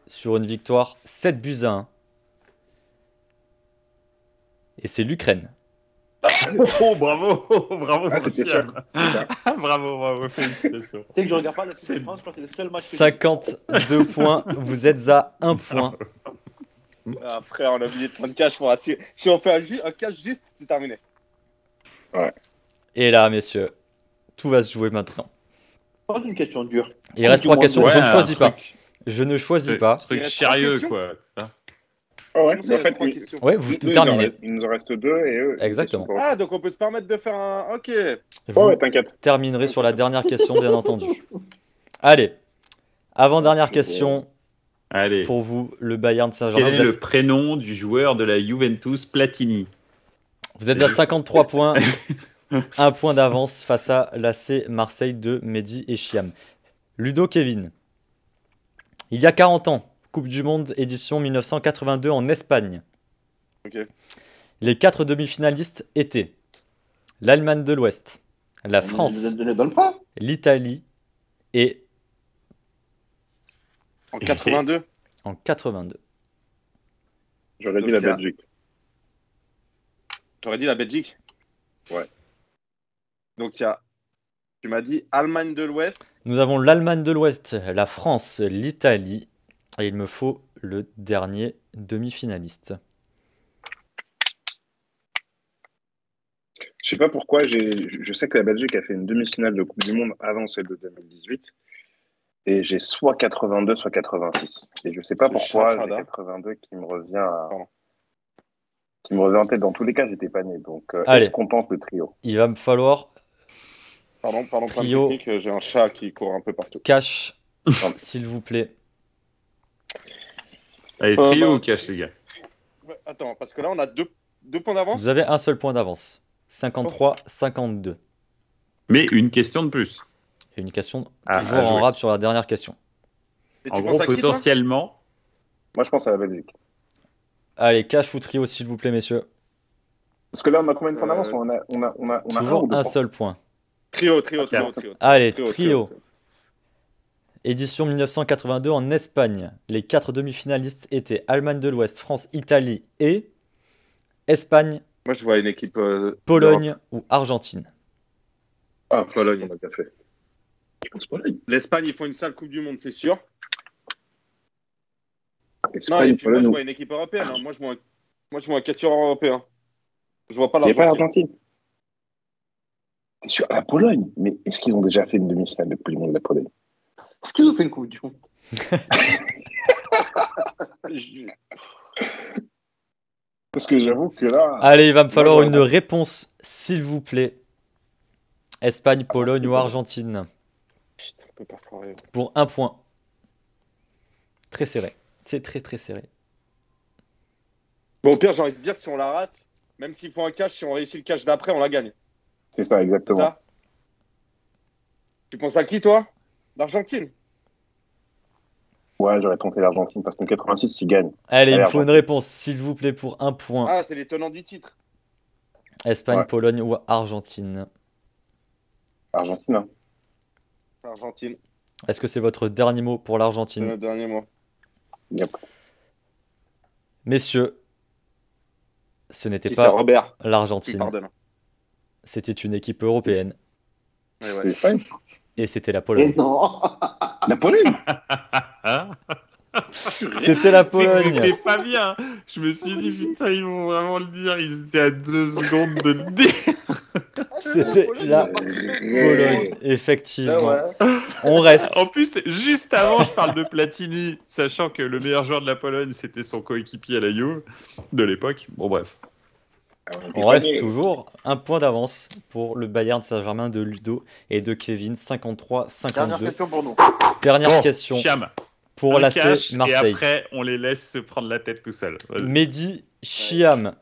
sur une victoire 7 buts à 1. Et c'est l'Ukraine. Oh, bravo, bravo, Ah, c'était Pierre. sûr. C'est ça. Bravo, félicitations. Tu sais que je regarde pas la Coupe de France, je crois que c'est le seul match que j'ai. 52 points. Vous êtes à 1 point. Ah, frère, on a oublié de prendre cash pour assurer. Si on fait un cash juste, c'est terminé. Et là, messieurs, tout va se jouer maintenant. Pose une question dure. Il reste du 3 monde. questions. Ouais, Je ne un choisis pas. truc- Je ne choisis truc- pas. Truc Il reste trois sérieux, questions quoi. ça. Ah ouais, Comment ça, il en y a fait, 3 oui. questions. Ouais, vous Eux, tout terminez. Il nous en reste 2 et eux. Exactement. ils sont Ah, donc on peut se permettre de faire un. Ok. Vous pas- Ouais, t'inquiète. terminerez sur la dernière question, bien entendu. Allez, avant-dernière question Allez. pour vous, le Bayern Saint-Germain. Quel est Vous le êtes, prénom du joueur de la Juventus Platini? vous êtes à 53 points, 1 point d'avance face à l'AC Marseille de Mehdi et Chiam. Ludo Kevin. Il y a 40 ans, Coupe du Monde édition 1982 en Espagne. Ok. Les 4 demi-finalistes étaient l'Allemagne de l'Ouest, la France, Ne donne pas. l'Italie et En 82. en 82. J'aurais dit Donc, la il y a- Belgique. T'aurais dit la Belgique? Ouais. Donc il y a. Tu m'as dit Allemagne de l'Ouest. Nous avons l'Allemagne de l'Ouest, la France, l'Italie et il me faut le dernier demi-finaliste. Je sais pas pourquoi, je sais que la Belgique a fait une demi-finale de Coupe du Monde avant celle de 2018. Et j'ai soit 82, soit 86. Et je sais pas C'est pourquoi, j'ai Chafada. 82 qui me revient Pardon. qui me revient en tête. Dans tous les cas, j'étais pas né. Donc, Allez. est-ce qu'on tente le trio? Il va me falloir Pardon, problème Trio. technique, j'ai un chat qui court un peu partout. cash, s'il vous plaît. Allez, trio bah, ou cash, les gars? Ouais, attends, parce que là on a deux points d'avance. Vous avez un seul point d'avance. 53-52. Mais une question de plus. Et une question Ah, toujours à en jouer. rap sur la dernière question. Et En tu gros, penses à qui, toi potentiellement, Moi, je pense à la Belgique. Allez, cash ou trio, s'il vous plaît, messieurs. Parce que là, on a combien de points d'avance? On a Toujours ou deux un points seul point. Trio. Allez, Trio. trio. Édition 1982 en Espagne. Les 4 demi-finalistes étaient Allemagne de l'Ouest, France, Italie et Espagne, Moi je vois une équipe. Pologne ou Argentine. Ah, Pologne, on a bien fait. Je pense Pologne. L'Espagne, ils font une sale Coupe du Monde, c'est sûr. Non, et Espagne, puis moi je Pologne. vois une équipe européenne. Hein. Moi je vois un quatuor européen. Je vois pas Il n'y a pas l'Argentine. l'Argentine. T'es sûr? La Pologne? Mais est-ce qu'ils ont déjà fait une demi-finale de Coupe du Monde, la Pologne? Est-ce qu'ils ont fait une Coupe du Monde? Parce que j'avoue que là. Allez, il va me falloir j'aurais une pas. réponse, s'il vous plaît. Espagne, Pologne ou Argentine. Putain, on peut pas foirer. Pour un point. Très serré. C'est très très serré. Bon, au pire, j'ai envie de dire, si on la rate, même s'il faut un cash, si on réussit le cash d'après, on la gagne. C'est ça, C'est exactement. ça? Tu penses à qui, toi? L'Argentine? Ouais, j'aurais tenté l'Argentine parce qu'en 86, ils gagnent. Allez, il Allez, me faut une réponse, s'il vous plaît, pour un point. Ah, c'est les tenants du titre. Espagne, Ouais. Pologne ou Argentine? Argentine, hein. Argentine, Est-ce que c'est votre dernier mot pour c'est l'Argentine? le dernier mois. Yep. Messieurs, ce n'était Si c'est pas Robert, tu me l'Argentine, pardonnes. c'était une équipe européenne Ouais, ouais. C'est l'Espagne. et c'était la Et Pologne. non. La Pologne. Hein C'était la C'est que Pologne. j'étais pas bien. Je me suis dit, putain, ils vont vraiment le dire. Ils étaient à 2 secondes de le dire. C'était la Pologne, Ah effectivement. ouais. On reste. En plus, juste avant, je parle de Platini, sachant que le meilleur joueur de la Pologne, c'était son coéquipier à la Juve de l'époque. Bon, bref. On reste toujours un point d'avance pour le Bayern Saint-Germain de Ludo et de Kevin, Dernière 53-52. question pour nous. Dernière Bon, question Chiam, pour un l'AC cash, Marseille. Et après, on les laisse se prendre la tête tout seuls. Vas-y. Mehdi Chiam.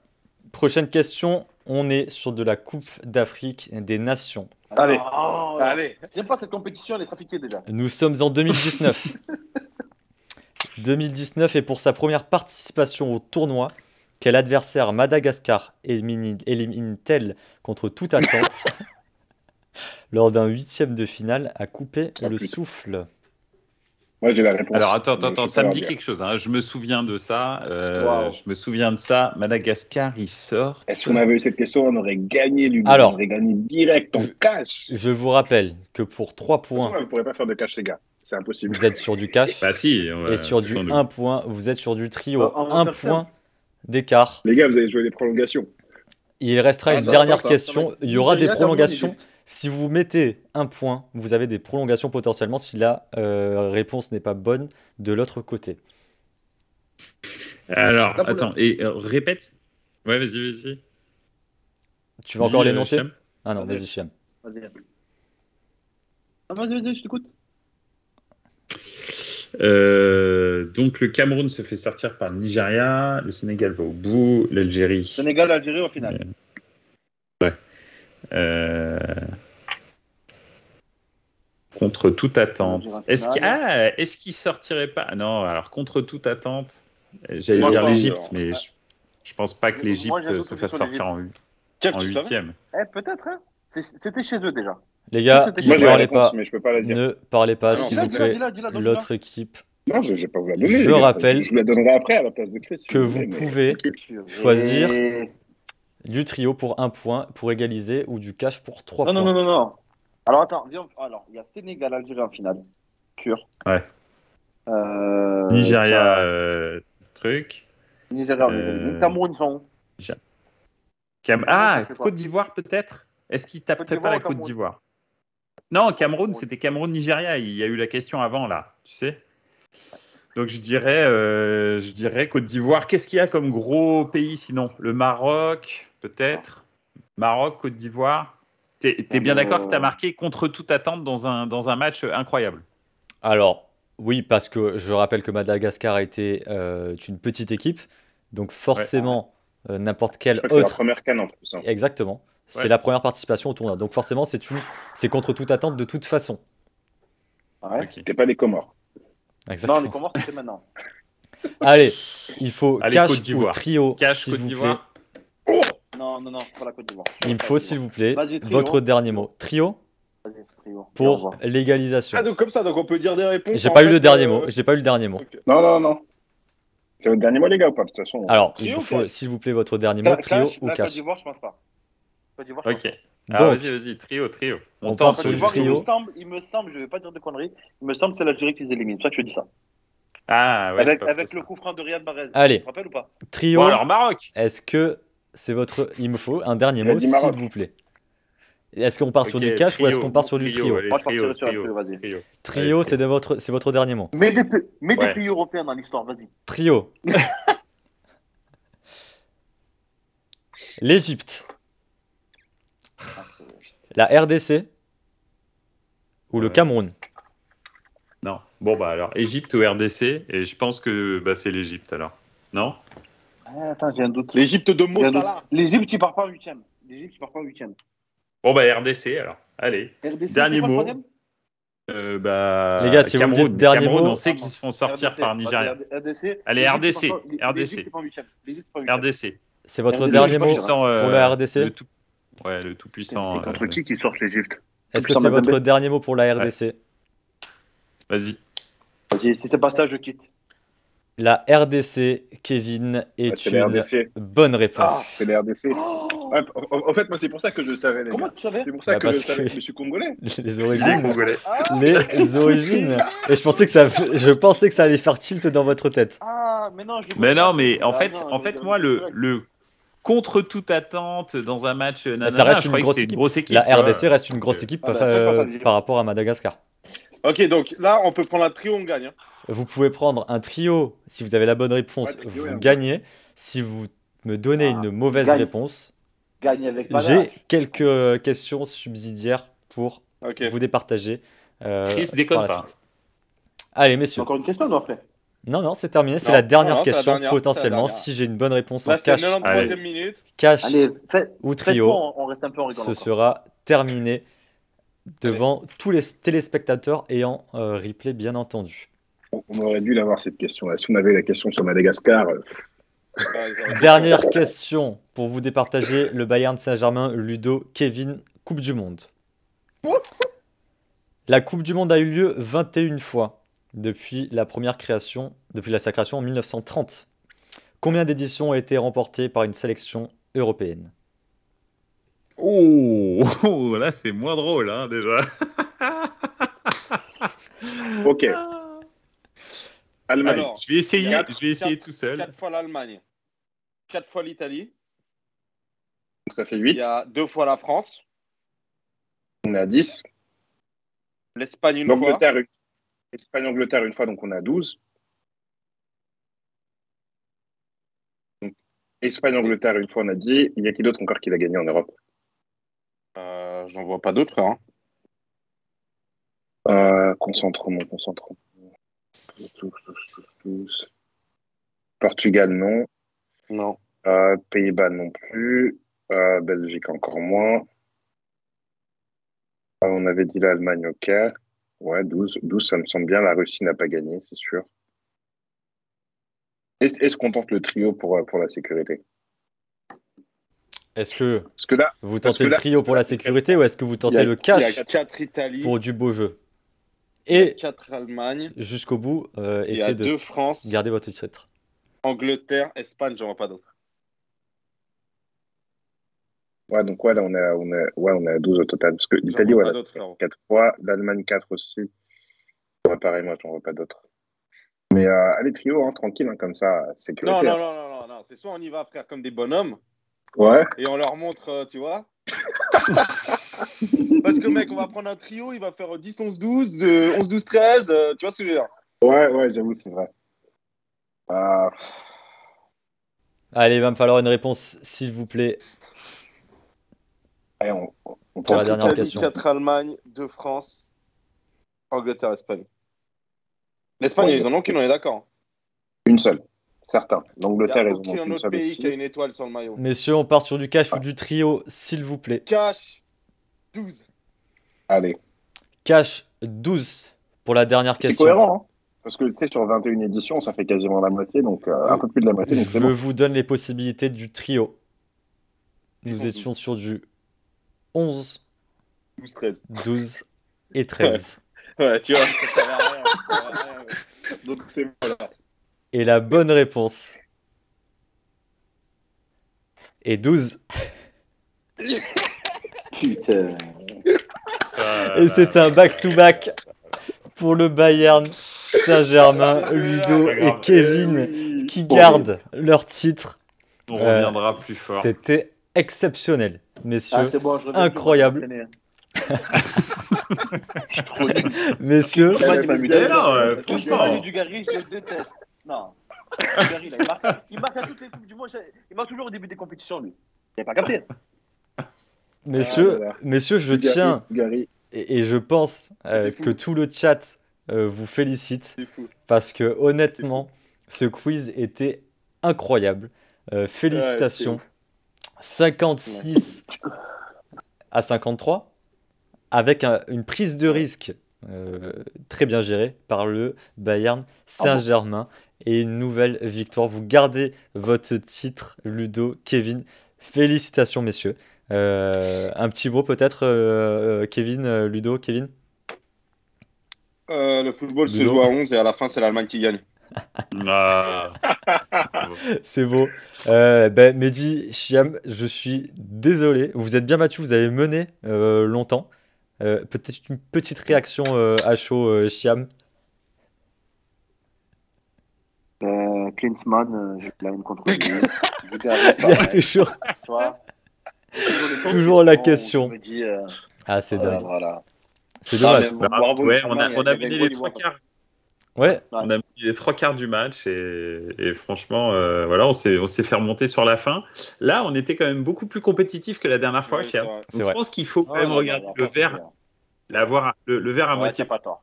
Prochaine question. On est sur de la Coupe d'Afrique des Nations. Allez. Oh, Allez. J'aime pas cette compétition, elle est trafiquée déjà. Nous sommes en 2019. 2019 et pour sa première participation au tournoi, quel adversaire Madagascar élimine-t-elle contre toute attente lors d'un huitième de finale à couper Oh, le putain. souffle? Moi, j'ai la réponse. Alors, attends, Mais je peux ça pas me la dit dire. quelque chose. Hein. Je me souviens de ça. Wow. Je me souviens de ça. Madagascar, ils sortent. Est-ce qu'on avait eu cette question, on aurait gagné, Ludo. Alors. On aurait gagné direct en cash. Je vous rappelle que pour 3 De toute façon, points, vous ne pourrez pas faire de cash, les gars. C'est impossible. vous êtes sur du cash. Bah si. Et sur du sans doute. 1 point, vous êtes sur du trio. Bah, on va 1 faire point d'écart. Les gars, vous avez joué les prolongations. Il restera Ah, une ça dernière va pas, question. Il y aura des Nigeria, prolongations. Cameroun, Si vous mettez un point, vous avez des prolongations potentiellement si la réponse n'est pas bonne de l'autre côté. Alors, La Pologne. attends. Et répète. Ouais, vas-y. Tu veux encore Dis, l'énoncer? Chiam. Ah non, Vas-y. vas-y, Chiam. Vas-y. Ah, vas-y, je t'écoute. Donc le Cameroun se fait sortir par le Nigeria, le Sénégal va au bout, l'Algérie. Sénégal, Algérie au final. euh, contre toute attente. Est-ce qu'il sortirait pas? Non, alors contre toute attente, j'allais Moi, dire je pense, l'Égypte, mais je pense pas que Moi, j'ai l'Égypte un doute se sur fasse sortir en Kev, tu savais? huitième. Peut-être, hein. C'était chez eux déjà. Les gars, C'était ne Moi, j'ai la parlez réponse, pas. mais je peux pas la dire. Ne parlez pas, Ah non, s'il vous dis-la, plaît. dis-la, dis-la. L'autre équipe, Non, je vais pas vous la donner. Je les gars. rappelle Je vous la donnerai après à la place de Chris. si que vous voulez, mais- pouvez Ok. choisir du trio pour 1 point pour égaliser ou du cash pour 3 Non, points. non. Alors, attends, viens. Alors, il y a Sénégal, Algérie en finale. Sûr. Ouais. Euh, Nigeria, t'as- truc. Nigeria, Euh, Cameroun, ils sont où? ça fait quoi Côte d'Ivoire peut-être? Est-ce qu'il taperait Côte pas la d'Ivoire ou Côte Cameroun? d'Ivoire? Non, Cameroun, Cameroun. c'était Cameroun-Nigeria. Il y a eu la question avant là, tu sais. Donc je dirais Côte d'Ivoire. Qu'est-ce qu'il y a comme gros pays sinon? Le Maroc, peut-être. Maroc, Côte d'Ivoire. T'es bien d'accord que t'as marqué contre toute attente dans un match incroyable. Alors, oui, parce que je rappelle que Madagascar a été une petite équipe, donc forcément, n'importe Je quel crois que c'est la autre. première canne en plus. Hein. Exactement. C'est Ouais. la première participation au tournoi. Donc forcément, c'est contre toute attente de toute façon. Ouais. Ok. C'était pas les Comores. Non, Exactement. les Comores, c'était maintenant. Allez, il faut Allez, cash Côte ou d'Ivoire. trio, Cash, s'il Côte vous plaît. d'Ivoire. Non, pas la Côte d'Ivoire. Il me faut, s'il vous plaît, Vas-y, trio. votre dernier mot. Trio Vas-y, trio. pour Au revoir. l'égalisation. Ah, donc comme ça, donc on peut dire des réponses. J'ai en pas eu fait, le dernier mot. J'ai pas eu le dernier mot. ok. Non. C'est votre dernier mot, les gars, ou pas? De toute façon. Alors, il Trio vous ou faut, cash? s'il vous plaît, votre dernier mot. Trio Cash, ou la Côte cash. d'Ivoire, je pense pas. Côte d'Ivoire, je pense Ok. pas. Ah, Donc, vas-y, trio. on On part tente sur Côte du d'Ivoire, trio. il me semble, je vais pas dire de conneries, il me semble que c'est l'Algérie qui les élimine. C'est ça que je dis ça. Ah ouais, c'est avec pas faux, avec ça. le coup franc de Riyad Mahrez. Allez. Tu te rappelles ou pas? Trio, Bon alors Maroc. est-ce que c'est votre. Il me faut un dernier Il a mot, dit s'il Maroc. vous plaît. Est-ce qu'on part sur Ok, du cash ou est-ce trio. qu'on part sur du trio? Allez, Moi, je partirais trio, sur un trio, vas-y. trio. Trio, Allez, c'est votre dernier mot. Mets des Ouais. pays européens dans l'histoire, vas-y. Trio. L'Égypte, la RDC ou le Cameroun? Non. Bon bah alors Égypte ou RDC et je pense que bah, c'est l'Égypte alors. Non? Ah, attends, j'ai un doute. L'Égypte de Mo J'ai un doute. Salah. L'Égypte, il part pas en huitième. L'Égypte, il part pas en huitième. Bon bah RDC alors. Allez. RDC, Dernier c'est quoi le mot. troisième? Les gars, si vous me dites dernier Cameroun, mot- on sait qu'ils se font sortir RDC, par Nigeria. RDC. Allez, L'Égypte, RDC, franchement, RDC. l'Égypte, c'est pas Michel. L'Égypte, c'est pas Michel. RDC. C'est votre RDC, dernier je mot pense, Puissant, pour la RDC? le tout-puissant. C'est contre qui sortent l'Égypte? Est-ce que c'est votre dernier mot pour la RDC? Vas-y. Si c'est pas ça, je quitte. La RDC, Kevin, est c'est les une RDC. bonne Ah, réponse. c'est les RDC. Ouais, en fait, moi, c'est pour ça que je le savais, les Comment gars. tu savais? C'est pour ça Bah, que je le parce savais. que- Je suis congolais. Les Il est origines. congolais. Les origines. Et je pensais que ça allait faire tilt dans votre tête. Ah, mais non, je Mais non, mais en Ah, fait, non, en je fait, vais moi, dire le contre toute attente dans un match, ça nanana, reste je une croyais que grosse c'était équipe. une grosse équipe. La tu vois. RDC reste une grosse équipe Ah, bah, par rapport à Madagascar. Ok, donc là, on peut prendre un trio, on gagne. Hein. Vous pouvez prendre un trio. Si vous avez la bonne réponse, Ouais, trio, vous ouais. gagnez. Si vous me donnez une mauvaise gagne. réponse, Gagne avec j'ai panache. quelques questions subsidiaires pour Ok. vous départager. Chris, par déconne la pas. suite. Allez, C'est messieurs. encore une question, non, après? Non, c'est terminé. C'est Non, la dernière non, c'est la question. dernière, c'est la Potentiellement, dernière. si j'ai une bonne réponse en Là, c'est la cash, 93e minute. cash Allez, ou faites-moi, trio, on reste un peu en rigolant. ce sera terminé devant tous les téléspectateurs et en replay, bien entendu. On aurait dû l'avoir, cette question-là. Si on avait la question sur Madagascar, Dernière question pour vous départager le Bayern Saint-Germain, Ludo, Kevin, Coupe du Monde. La Coupe du Monde a eu lieu 21 fois depuis sa création en 1930. Combien d'éditions ont été remportées par une sélection européenne? Oh, là, c'est moins drôle, hein, déjà. ok. Allemagne. Alors, Je vais essayer, quatre- tout seul. 4 fois l'Allemagne, 4 fois l'Italie, Donc ça fait il 8. y a 2 fois la France, On est à 10. l'Espagne une fois, L'Angleterre, Espagne-Angleterre une fois, donc on est à 12. Donc, Espagne-Angleterre une fois, on a 10. Il y a qui d'autre encore qui l'a gagné en Europe? j'en vois pas d'autres, frère. Hein. Concentrons. Tous. Portugal, non. Non. Pays-Bas, non plus. Belgique, encore moins. On avait dit l'Allemagne, ok. Ouais, 12. 12, ça me semble bien. La Russie n'a pas gagné, c'est sûr. Est-ce qu'on tente le trio pour la sécurité? Est-ce que Parce que là, vous Parce tentez que le là- trio pour la sécurité ou est-ce que vous Il y tentez a- le Il y cash a 4 Italie, pour du beau jeu? Et 4 Allemagne, jusqu'au bout, il y a essayez de 2 France, garder votre titre. Angleterre, Espagne, j'en vois pas d'autres. ouais, donc ouais, là, on est à 12 au total. Parce que J'en l'Italie, vois ouais, pas d'autres, frérot. 4 fois. L'Allemagne, 4 aussi. Ouais, pareil, moi, j'en vois pas d'autres. Mais allez, trio, hein, tranquille, hein, comme ça, sécurité. Non. C'est soit on y va, frère, comme des bonhommes, Ouais. et on leur montre, tu vois. Parce que, mec, on va prendre un trio, il va faire 10, 11, 12, 11, 12, 13, tu vois ce que je veux dire. Ouais, j'avoue, c'est vrai. Allez, il va me falloir une réponse, s'il vous plaît. Allez, on Pour la tente. dernière Italie, question. 4 Allemagne, 2 France, Angleterre, Espagne. L'Espagne, Ouais, ils en ont qu'une, on est d'accord. Une seule, certain. Il n'y L'Angleterre, a ils en ont aucun une autre seule pays aussi. qui a une étoile sur le maillot. Messieurs, on part sur du cash ou du trio, s'il vous plaît. Cash, 12. Allez, Cash 12 pour la dernière c'est question. cohérent, hein. Parce que, tu sais, sur 21 éditions, ça fait quasiment la moitié, donc un peu plus de la moitié, donc Je c'est bon. vous donne les possibilités du trio. Nous 12. étions sur du 11, 12, 13. 12 et 13. Ouais, tu vois, ça sert à rien. Ça sert à rien. Donc, c'est voilà. Et la bonne réponse est 12. Putain. Et c'est un back-to-back pour le Bayern Saint-Germain, Ludo et Kevin qui gardent leur titre. On reviendra plus fort. C'était exceptionnel, messieurs. c'est bon, je reviens plus, Incroyable. moi, je suis trop nul. Messieurs, Moi, il m'a mis D'ailleurs, Franchement, franchement. du Gary, je le déteste. Non. Gary, là, il marque à toutes les coupes du monde. Il marque toujours au début des compétitions, lui. Il n'a pas capté. messieurs, là là. messieurs, je tiens Gary. et je pense C'est fou. que tout le chat vous félicite C'est fou. parce que honnêtement, ce quiz était incroyable. Félicitations. 56 à 53 avec une prise de risque très bien géré par le Bayern Saint-Germain. Et une nouvelle victoire. Vous gardez votre titre, Ludo, Kevin. Félicitations, messieurs. Un petit mot peut-être, Kevin, Ludo, Kevin? Le football se Ludo. joue à 11 et à la fin, c'est l'Allemagne qui gagne. Ah. C'est beau. Mehdi, Chiam, je suis désolé. Vous êtes bien battu, vous avez mené longtemps. Peut-être une petite réaction à chaud, Chiam. Klinsmann, je blâme contre lui. Il y a toujours, Tu vois, toujours la on question. me dit, Ah, c'est dingue. voilà. C'est Ah, dommage. mais bravo, Ouais, quand on même, il y a avait mené une les bonne 3 voix. quarts. Ouais, On a mis les 3 quarts du match et franchement, voilà, on s'est fait remonter sur la fin. Là, on était quand même beaucoup plus compétitif que la dernière fois, Ouais, Chiam. c'est vrai. c'est Donc, vrai. je pense qu'il faut quand Ouais, même non, regarder non, le attends, c'est verre, clair. le verre à Ouais, moitié. t'as pas tort.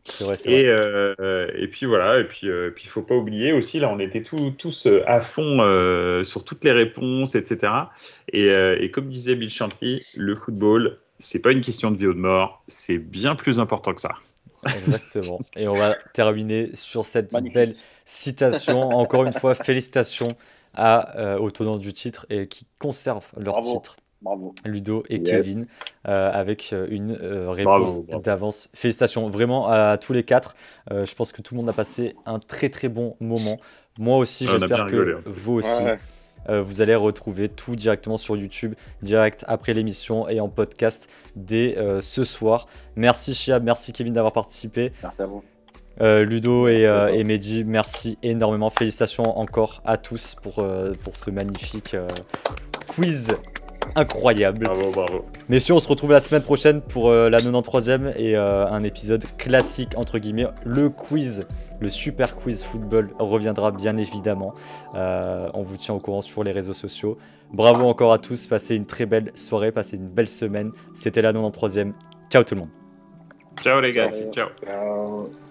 C'est vrai, c'est vrai. Et puis voilà, et puis il faut pas oublier aussi, là, on était tous à fond sur toutes les réponses, etc. Et comme disait Bill Shankly, le football, c'est pas une question de vie ou de mort, c'est bien plus important que ça. Exactement. Et on va terminer sur cette Magnifique. belle citation. Encore une fois, félicitations aux tenants du titre et qui conservent leur Bravo. titre, Bravo. Ludo et Yes. Kevin, avec une réponse Bravo. d'avance. Félicitations vraiment à tous les quatre. Je pense que tout le monde a passé un très très bon moment. Moi aussi, On a j'espère bien que rigolé, en tout cas. vous aussi. Ouais. Vous allez retrouver tout directement sur YouTube, direct après l'émission et en podcast dès ce soir. Merci Chia, merci Kevin d'avoir participé. Merci à vous. Ludo et Mehdi, merci énormément. Félicitations encore à tous pour ce magnifique quiz incroyable. Bravo. Messieurs, on se retrouve la semaine prochaine pour la 93e et un épisode classique entre guillemets. Le quiz, le super quiz football reviendra bien évidemment. On vous tient au courant sur les réseaux sociaux. Bravo encore à tous, passez une très belle soirée, passez une belle semaine. C'était la 93e. Ciao tout le monde. Ciao les gars, Ciao. ciao. Ciao.